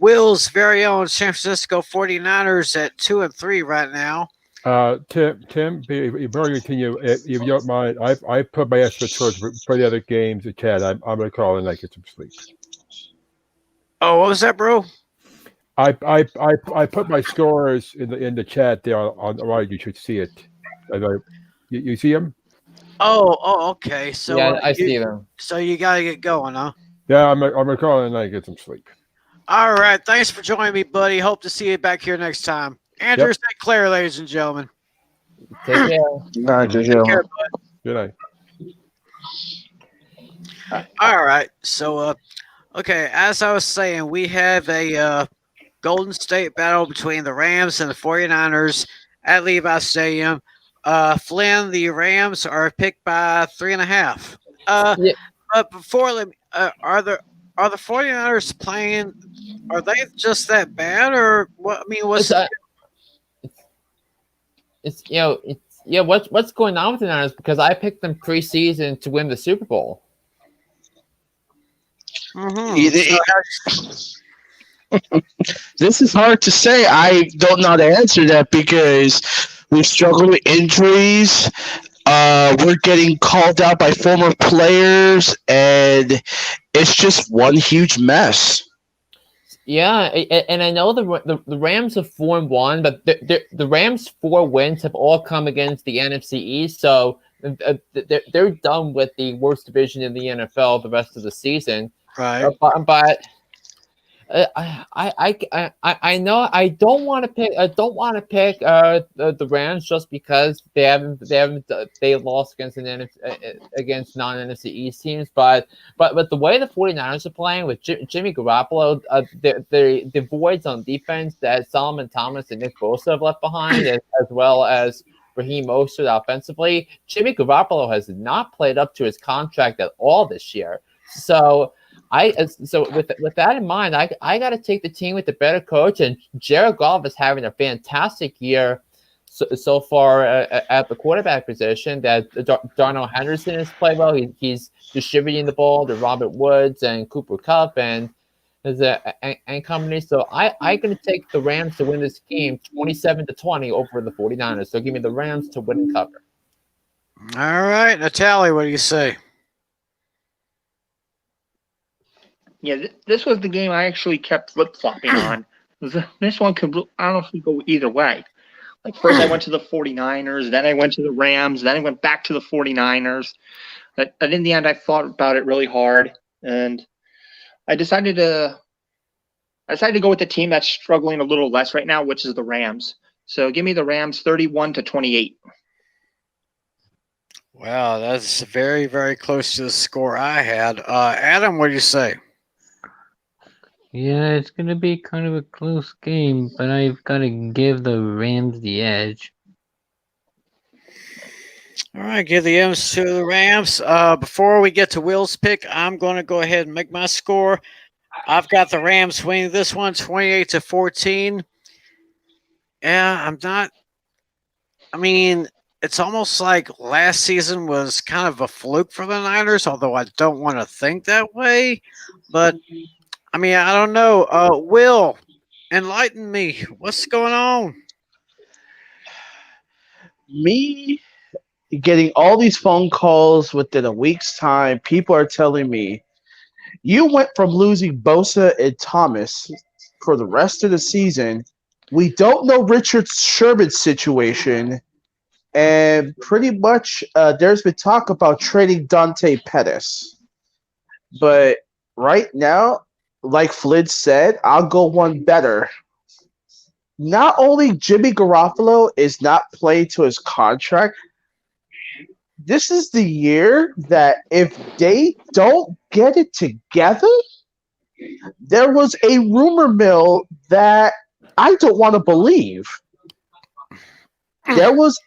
Will's very own San Francisco 49ers at 2-3 right now. Tim, before you continue, if you don't mind, I put my extra scores for the other games at Chad. I'm going to call and get some sleep. Oh, what was that, bro? I put my scores in the chat there on the right. You should see it. You see them? Oh, okay. So yeah, I see them. So you got to get going, huh? Yeah, I'm gonna call and get some sleep. All right. Thanks for joining me, buddy. Hope to see you back here next time. Andrew St. Clair, ladies and gentlemen. Take care. Take care, bud. Good night. All right. So, okay, as I was saying, we have a Golden State battle between the Rams and the 49ers at Levi Stadium. Flynn, the Rams are picked by 3.5. But before, are the 49ers playing? Are they just that bad, or what? I mean, what's it's what's going on with the Niners because I picked them preseason to win the Super Bowl. This is hard to say. I don't know how to answer that because we struggle with injuries. We're getting called out by former players, and it's just one huge mess. Yeah, and I know the Rams have 4-1, but the Rams' 4 wins have all come against the NFC East, so they're done with the worst division in the NFL the rest of the season. right? But I know I don't want to pick the Rams just because they lost against against non-NFC East teams, but the way the 49ers are playing with Jimmy Garoppolo, the voids on defense that Solomon Thomas and Nick Bosa have left behind, as well as Raheem Mostert offensively, Jimmy Garoppolo has not played up to his contract at all this year. So with that in mind, I got to take the team with the better coach, and Jared Goff is having a fantastic year so far at the quarterback position. That Darnell Henderson has played well. He's distributing the ball to Robert Woods and Cooper Kupp and company. So I'm going to take the Rams to win this game 27-20 over the 49ers. So give me the Rams to win and cover. All right, Natalie, what do you say? Yeah, this was the game I actually kept flip-flopping on. This one could honestly go either way. Like, first I went to the 49ers, then I went to the Rams, then I went back to the 49ers. But in the end, I thought about it really hard, and I decided to go with the team that's struggling a little less right now, which is the Rams. So give me the Rams 31-28. Wow, that's very, very close to the score I had. Adam, what do you say? Yeah, it's going to be kind of a close game, but I've got to give the Rams the edge. All right, give the M's to the Rams. Before we get to Will's pick, I'm going to go ahead and make my score. I've got the Rams winning this one 28-14. Yeah, it's almost like last season was kind of a fluke for the Niners, although I don't want to think that way. But I don't know. Will, enlighten me. What's going on? Me getting all these phone calls within a week's time. People are telling me, you went from losing Bosa and Thomas for the rest of the season. We don't know Richard Sherman's situation. And pretty much there's been talk about trading Dante Pettis. But right now, like Flynn said, I'll go one better. Not only Jimmy Garoppolo is not playing to his contract, this is the year that if they don't get it together, there was a rumor mill that I don't want to believe. There was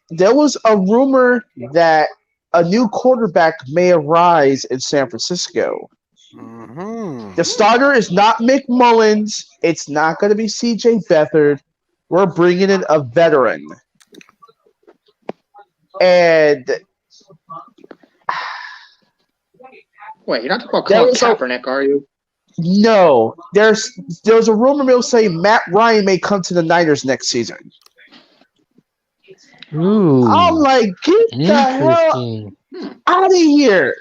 a rumor that a new quarterback may arise in San Francisco. Mm-hmm. The starter is not Mick Mullins. It's not going to be C.J. Beathard. We're bringing in a veteran. And wait, you're not talking about Colin Kaepernick, are you? No. There's a rumor mill saying Matt Ryan may come to the Niners next season. Ooh, I'm like, get the hell out of here.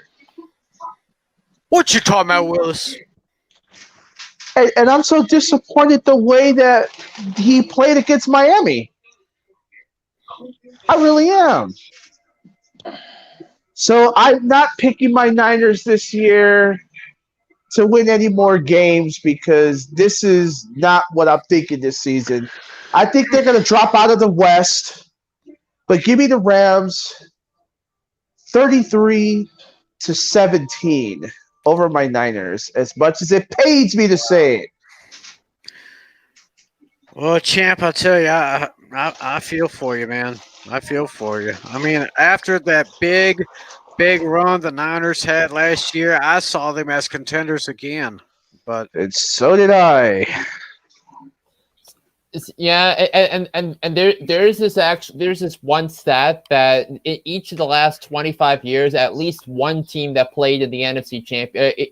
What you talking about, Willis? And I'm so disappointed the way that he played against Miami. I really am. So I'm not picking my Niners this year to win any more games because this is not what I'm thinking this season. I think they're going to drop out of the West, but give me the Rams 33-17 over my Niners, as much as it pains me to say it. Well, champ, I tell you, I feel for you, man. I feel for you. After that big run the Niners had last year, I saw them as contenders again. but And so did I. Yeah, and there's this one stat that in each of the last 25 years, at least one team that played in the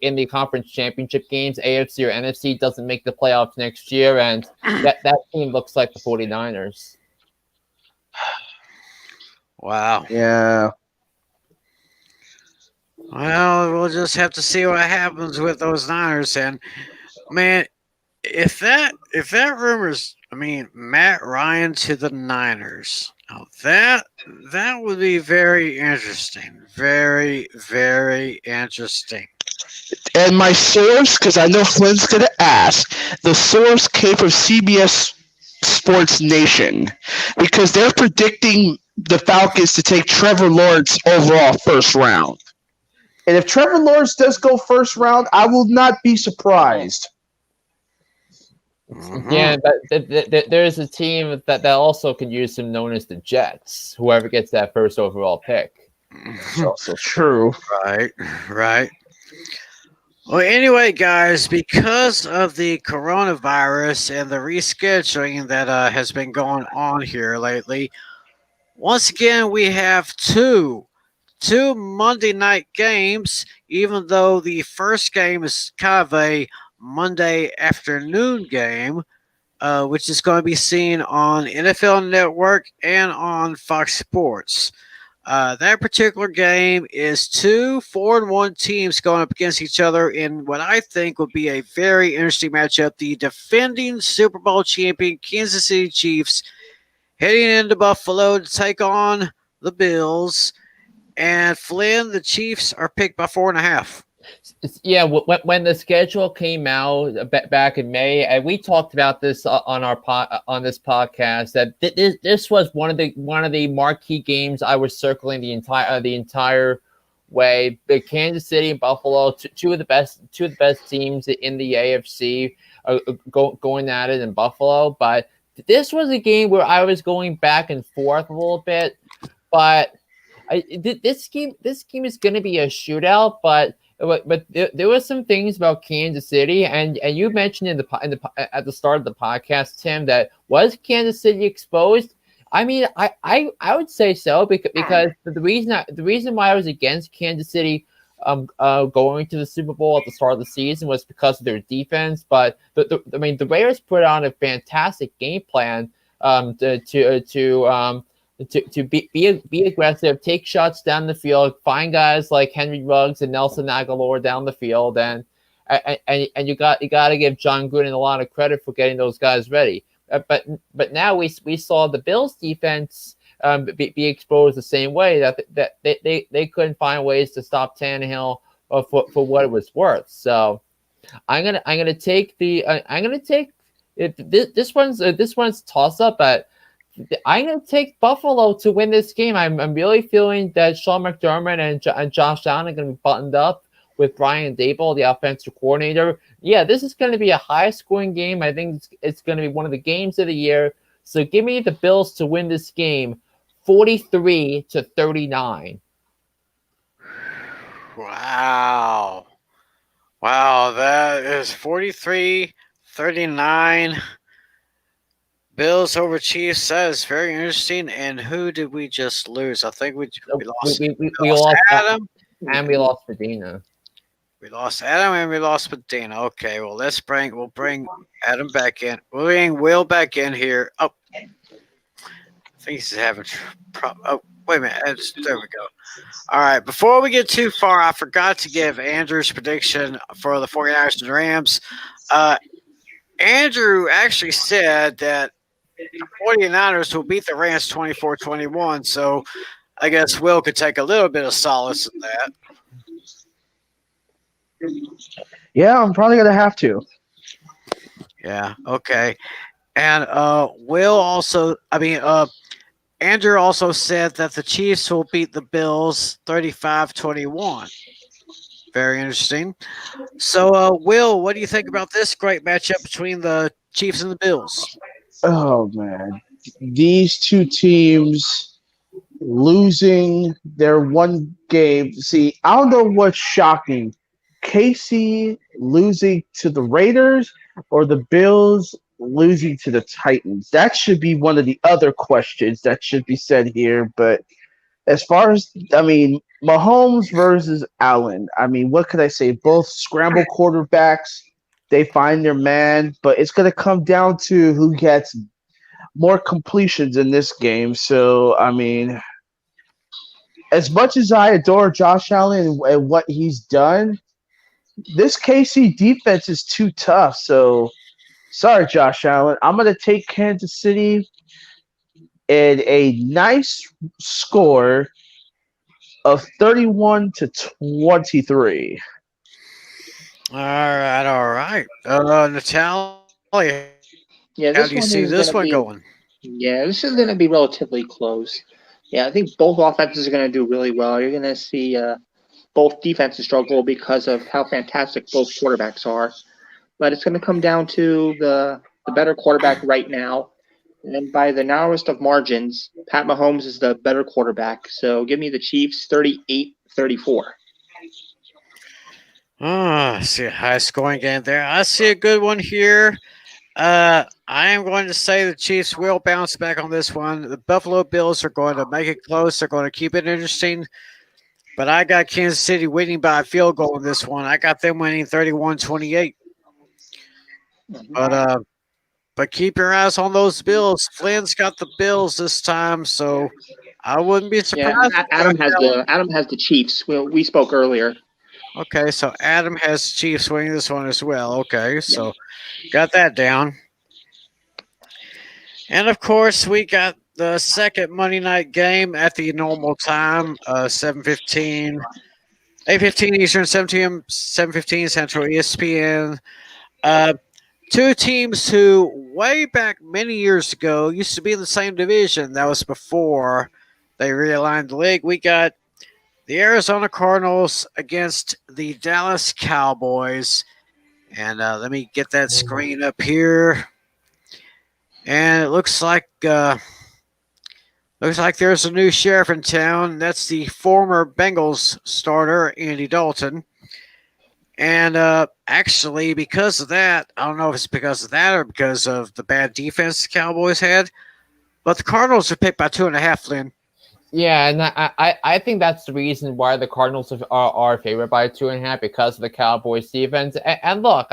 in the conference championship games, AFC or NFC, doesn't make the playoffs next year, and that team looks like the 49ers. wow. Yeah. Well, we'll just have to see what happens with those Niners. And man, if that rumors, I mean, Matt Ryan to the Niners, now that would be very interesting, very very interesting. And my source, because I know Flynn's going to ask, the source came from CBS Sports Nation because they're predicting the Falcons to take Trevor Lawrence overall first round. And if Trevor Lawrence does go first round, I will not be surprised. Yeah, there's a team that also could use him, known as the Jets. Whoever gets that first overall pick. That's also true. Right. Well, anyway, guys, because of the coronavirus and the rescheduling that has been going on here lately, once again we have two Monday night games, even though the first game is kind of a Monday afternoon game, which is going to be seen on NFL Network and on Fox Sports. That particular game is two 4-1 teams going up against each other in what I think would be a very interesting matchup. The defending Super Bowl champion Kansas City Chiefs heading into Buffalo to take on the Bills. And Flynn, the Chiefs are picked by 4.5. Yeah, when the schedule came out back in May, and we talked about this on on this podcast, that this was one of the marquee games I was circling the entire way. The Kansas City and Buffalo, two of the best teams in the AFC, going at it in Buffalo. But this was a game where I was going back and forth a little bit. But this game is going to be a shootout, but there were some things about Kansas City, and you mentioned at the start of the podcast, Tim, that was Kansas City exposed. I mean, I would say so because the reason why I was against Kansas City going to the Super Bowl at the start of the season was because of their defense. But the Raiders put on a fantastic game plan to be aggressive, take shots down the field, find guys like Henry Ruggs and Nelson Aguilar down the field, and you got to give John Gruden a lot of credit for getting those guys ready. But now we saw the Bills defense be exposed the same way, that they couldn't find ways to stop Tannehill for what it was worth. So I'm gonna take this one's toss up, but I'm going to take Buffalo to win this game. I'm really feeling that Sean McDermott and Josh Allen are going to be buttoned up with Brian Daboll, the offensive coordinator. Yeah, this is going to be a high-scoring game. I think it's going to be one of the games of the year. So give me the Bills to win this game, 43-39. Wow, that is 43-39. Bills over Chiefs. That is very interesting. And who did we just lose? I think we lost. We lost Adam, and we lost Medina. We lost Adam and we lost Medina. Okay, well we'll bring Adam back in. We'll bring Will back in here. Oh, I think he's having wait a minute. There we go. All right. Before we get too far, I forgot to give Andrew's prediction for the 49ers and Rams. Andrew actually said that the 49ers will beat the Rams 24-21, so I guess Will could take a little bit of solace in that. Yeah, I'm probably going to have to. Yeah, okay. And Andrew also said that the Chiefs will beat the Bills 35-21. Very interesting. So, Will, what do you think about this great matchup between the Chiefs and the Bills? Oh, man. These two teams losing their one game. See, I don't know what's shocking KC losing to the Raiders or the Bills losing to the Titans? That should be one of the other questions that should be said here. But as far as, Mahomes versus Allen, what could I say? Both scramble quarterbacks. They find their man, but it's going to come down to who gets more completions in this game. So, as much as I adore Josh Allen and what he's done, this KC defense is too tough. So, sorry, Josh Allen. I'm going to take Kansas City and a nice score of 31-23. All right. Natalia, Yeah, how this do you one see is this going to one be. going? Yeah, this is going to be relatively close. Yeah, I think both offenses are going to do really well. You're going to see both defenses struggle because of how fantastic both quarterbacks are. But it's going to come down to the better quarterback right now. And by the narrowest of margins, Pat Mahomes is the better quarterback. So give me the Chiefs 38-34. I see a high scoring game there. I see a good one here. I am going to say the Chiefs will bounce back on this one. The Buffalo Bills are going to make it close. They're going to keep it interesting. But I got Kansas City winning by a field goal in this one. I got them winning 31-28. But keep your eyes on those Bills. Flynn's got the Bills this time, so I wouldn't be surprised. Yeah, Adam has the Chiefs. We spoke earlier. Okay, so Adam has Chiefs winning this one as well. Okay, so got that down. And of course, we got the second Monday night game at the normal time, 7:15, 8:15 Eastern, 7:15 Central, ESPN. Two teams who, way back many years ago, used to be in the same division. That was before they realigned the league. We got the Arizona Cardinals against the Dallas Cowboys. And let me get that screen up here. And it looks like there's a new sheriff in town. That's the former Bengals starter, Andy Dalton. And actually, because of that, I don't know if it's because of that or because of the bad defense the Cowboys had, but the Cardinals are picked by 2.5, Lynn. Yeah, and I think that's the reason why the Cardinals are favored by 2.5, because of the Cowboys defense. And look,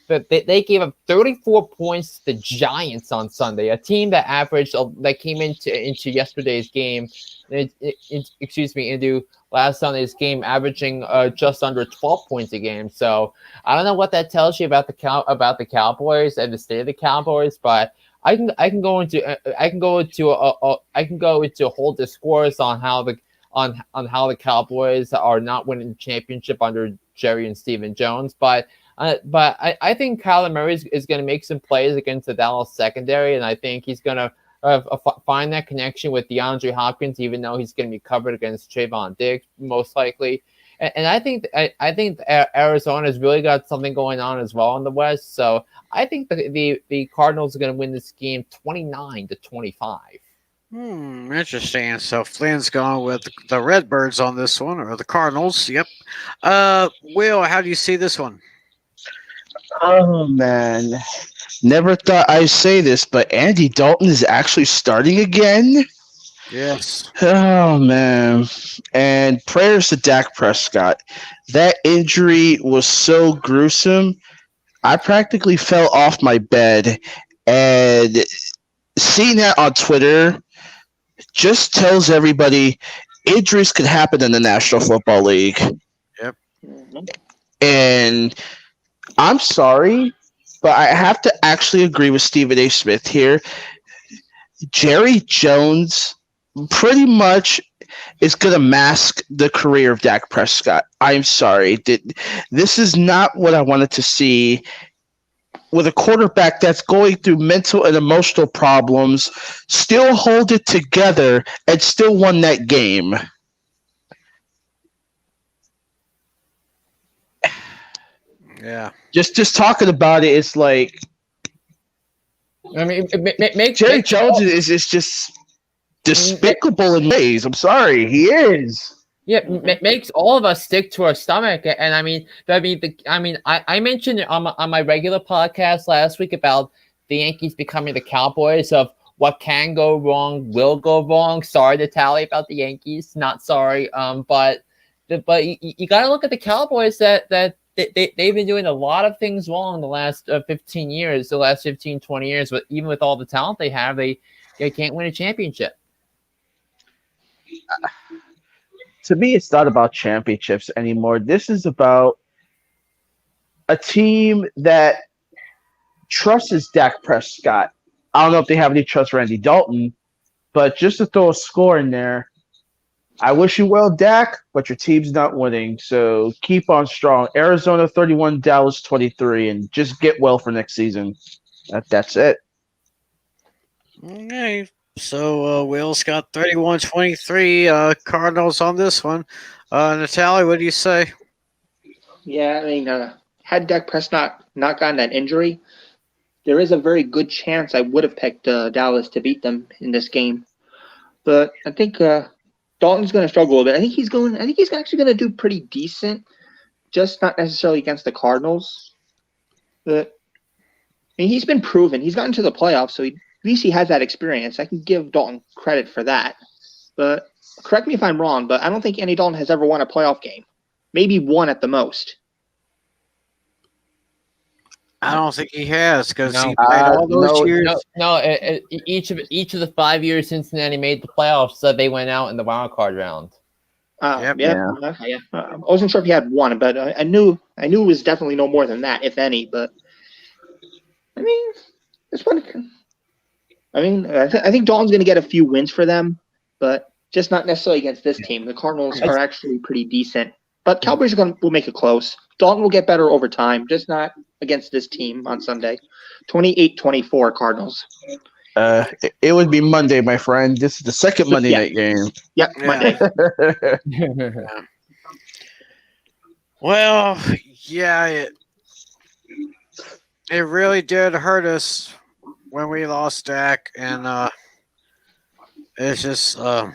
they gave up 34 points to the Giants on Sunday, a team that that came into yesterday's game, into last Sunday's game, averaging just under 12 points a game. So I don't know what that tells you about the Cowboys and the state of the Cowboys, but I can go into a whole discourse on how the Cowboys are not winning the championship under Jerry and Stephen Jones, but I think Kyler Murray is going to make some plays against the Dallas secondary, and I think he's going to find that connection with DeAndre Hopkins, even though he's going to be covered against Trayvon Diggs most likely. And I think Arizona's really got something going on as well in the West. So I think the Cardinals are going to win this game 29-25. Interesting. So Flynn's gone with the Redbirds on this one, or the Cardinals. Yep. Will, how do you see this one? Oh, man. Never thought I'd say this, but Andy Dalton is actually starting again? Yes. Oh, man. And prayers to Dak Prescott. That injury was so gruesome. I practically fell off my bed. And seeing that on Twitter just tells everybody injuries can happen in the National Football League. Yep. And I'm sorry, but I have to actually agree with Stephen A. Smith here. Jerry Jones pretty much is going to mask the career of Dak Prescott. I'm sorry. This is not what I wanted to see with a quarterback that's going through mental and emotional problems, still hold it together, and still won that game. Yeah. Just talking about it, it's like, I mean, Jerry Jones is just despicable in ways. I'm sorry, he is. Yeah, makes all of us stick to our stomach. And I mentioned on my regular podcast last week about the Yankees becoming the Cowboys of what can go wrong, will go wrong. Sorry to tally about the Yankees, not sorry. But you got to look at the Cowboys that they've been doing a lot of things wrong the last 15 years, the last 15, 20 years. But even with all the talent they have, they can't win a championship. To me, it's not about championships anymore. This is about a team that trusts Dak Prescott. I don't know if they have any trust for Andy Dalton, but just to throw a score in there, I wish you well, Dak, but your team's not winning. So keep on strong. Arizona 31, Dallas 23, and just get well for next season. That's it. Okay. So Will's got 31-23 Cardinals on this one. Natalie, what do you say? Yeah, I mean, had Dak Prescott not gotten that injury, there is a very good chance I would have picked Dallas to beat them in this game. But I think Dalton's going to struggle a bit. I think he's actually going to do pretty decent, just not necessarily against the Cardinals. But I mean, he's been proven. He's gotten to the playoffs, so at least he has that experience. I can give Dalton credit for that. But correct me if I'm wrong, but I don't think Andy Dalton has ever won a playoff game. Maybe one at the most. I don't think he has because No. he played all those years. Each of the 5 years Cincinnati made the playoffs, they went out in the wild card round. Yep. Yeah. I wasn't sure if he had one, but I knew it was definitely no more than that, if any. But I mean, it's what. I mean, I think Dalton's going to get a few wins for them, but just not necessarily against this team. The Cardinals are actually pretty decent, but Cowboys will make it close. Dalton will get better over time, just not against this team on Sunday. 28-24 Cardinals. It would be Monday, my friend. This is the second Monday night game. Yep, Monday. Well, yeah, it really did hurt us when we lost Dak, and it's just when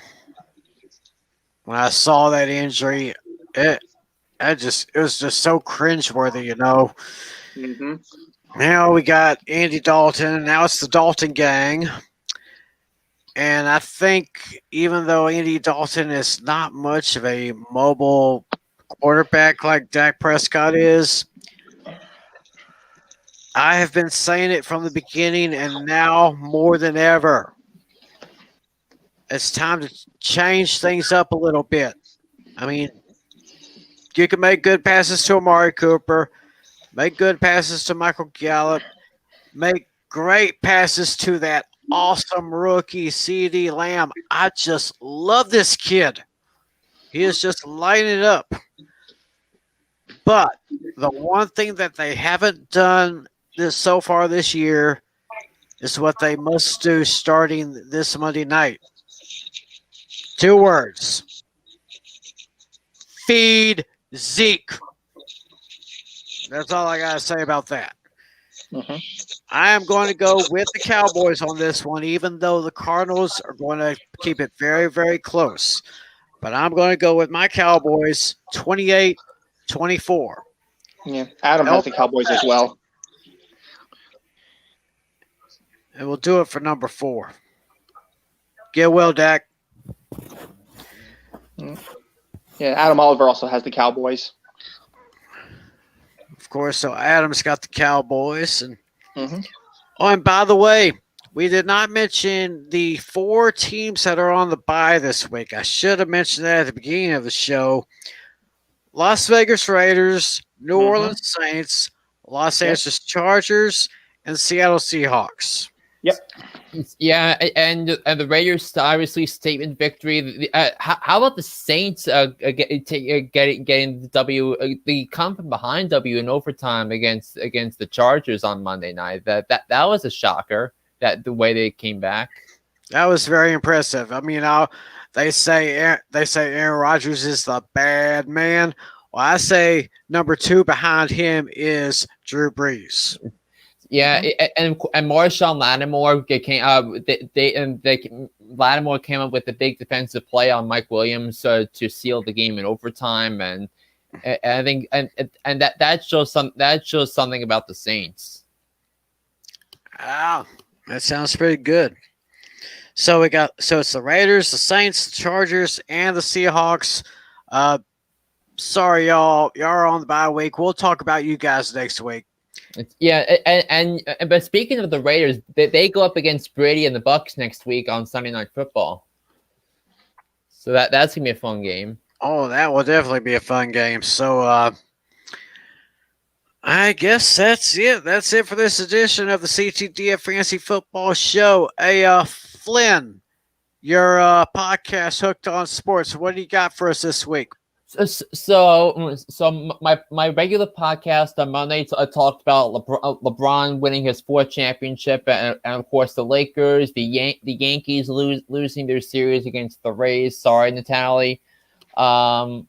I saw that injury, it was just so cringeworthy, you know. Mm-hmm. Now we got Andy Dalton. Now it's the Dalton gang. And I think even though Andy Dalton is not much of a mobile quarterback like Dak Prescott is, I have been saying it from the beginning and now more than ever. It's time to change things up a little bit. I mean, you can make good passes to Amari Cooper, make good passes to Michael Gallup, make great passes to that awesome rookie CeeDee Lamb. I just love this kid. He is just lighting it up. But the one thing that they haven't done so far this year is what they must do starting this Monday night. 2 words. Feed Zeke. That's all I got to say about that. Mm-hmm. I am going to go with the Cowboys on this one, even though the Cardinals are going to keep it very, very close. But I'm going to go with my Cowboys 28-24. Yeah, Adam has the Cowboys as well. And we'll do it for number 4. Get well, Dak. Yeah, Adam Oliver also has the Cowboys. Of course, so Adam's got the Cowboys. And Mm-hmm. Oh, and by the way, we did not mention the 4 teams that are on the bye this week. I should have mentioned that at the beginning of the show. Las Vegas Raiders, New Orleans Saints, Los Angeles Chargers, and Seattle Seahawks. Yep. Yeah, and the Raiders obviously statement victory. How about the Saints getting the W? The come from behind W in overtime against the Chargers on Monday night. That was a shocker. That the way they came back. That was very impressive. I mean, they say Aaron Rodgers is the bad man. Well, I say number 2 behind him is Drew Brees. Yeah, and Marshawn Lattimore Lattimore came up with a big defensive play on Mike Williams to seal the game in overtime, and I think that shows something about the Saints. Wow, that sounds pretty good. So it's the Raiders, the Saints, the Chargers, and the Seahawks. Sorry, y'all are on the bye week. We'll talk about you guys next week. Yeah, but speaking of the Raiders, they go up against Brady and the Bucks next week on Sunday Night Football. So that's gonna be a fun game. Oh, that will definitely be a fun game. So I guess that's it. That's it for this edition of the CTDF Fantasy Football Show. Hey, Flynn, your podcast Hooked on Sports. What do you got for us this week? So my regular podcast on Monday I talked about LeBron winning his 4th championship, and of course the Lakers, the Yankees losing their series against the Rays. Sorry, Natalie. So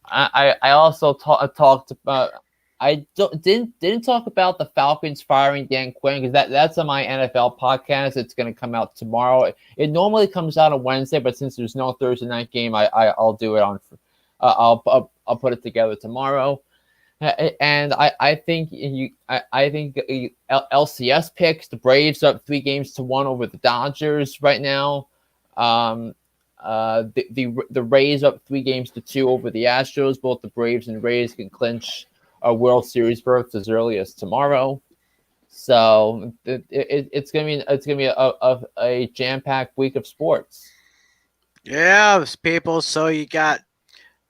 I also talked about. I didn't talk about the Falcons firing Dan Quinn because that's on my NFL podcast. It's going to come out tomorrow. It normally comes out on Wednesday, but since there's no Thursday night game, I'll do it on. I'll put it together tomorrow, and I think LCS picks the Braves up 3-1 over the Dodgers right now. The Rays up 3-2 over the Astros. Both the Braves and Rays can clinch a World Series berth as early as tomorrow. So it's gonna be a jam-packed week of sports. Yeah, people. So you got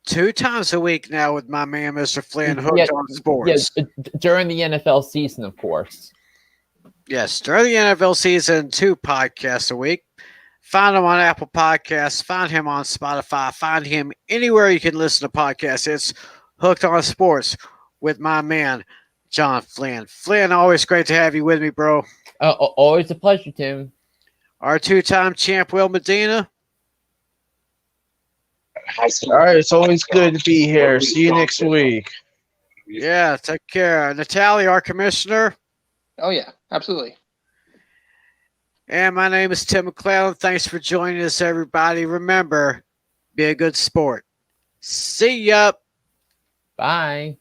2 times a week now with my man, Mr. Flynn, Hooked on Sports. Yes, during the NFL season, of course. Yes, during the NFL season, 2 podcasts a week. Find him on Apple Podcasts. Find him on Spotify. Find him anywhere you can listen to podcasts. It's Hooked on Sports with my man, John Flynn. Flynn, always great to have you with me, bro. Always a pleasure, Tim. Our 2-time champ, Will Medina. All right, it's always good to be here. See you next week. Yeah, take care. Natalie, our commissioner. Oh, yeah, absolutely. And my name is Tim McClellan. Thanks for joining us, everybody. Remember, be a good sport. See ya. Bye.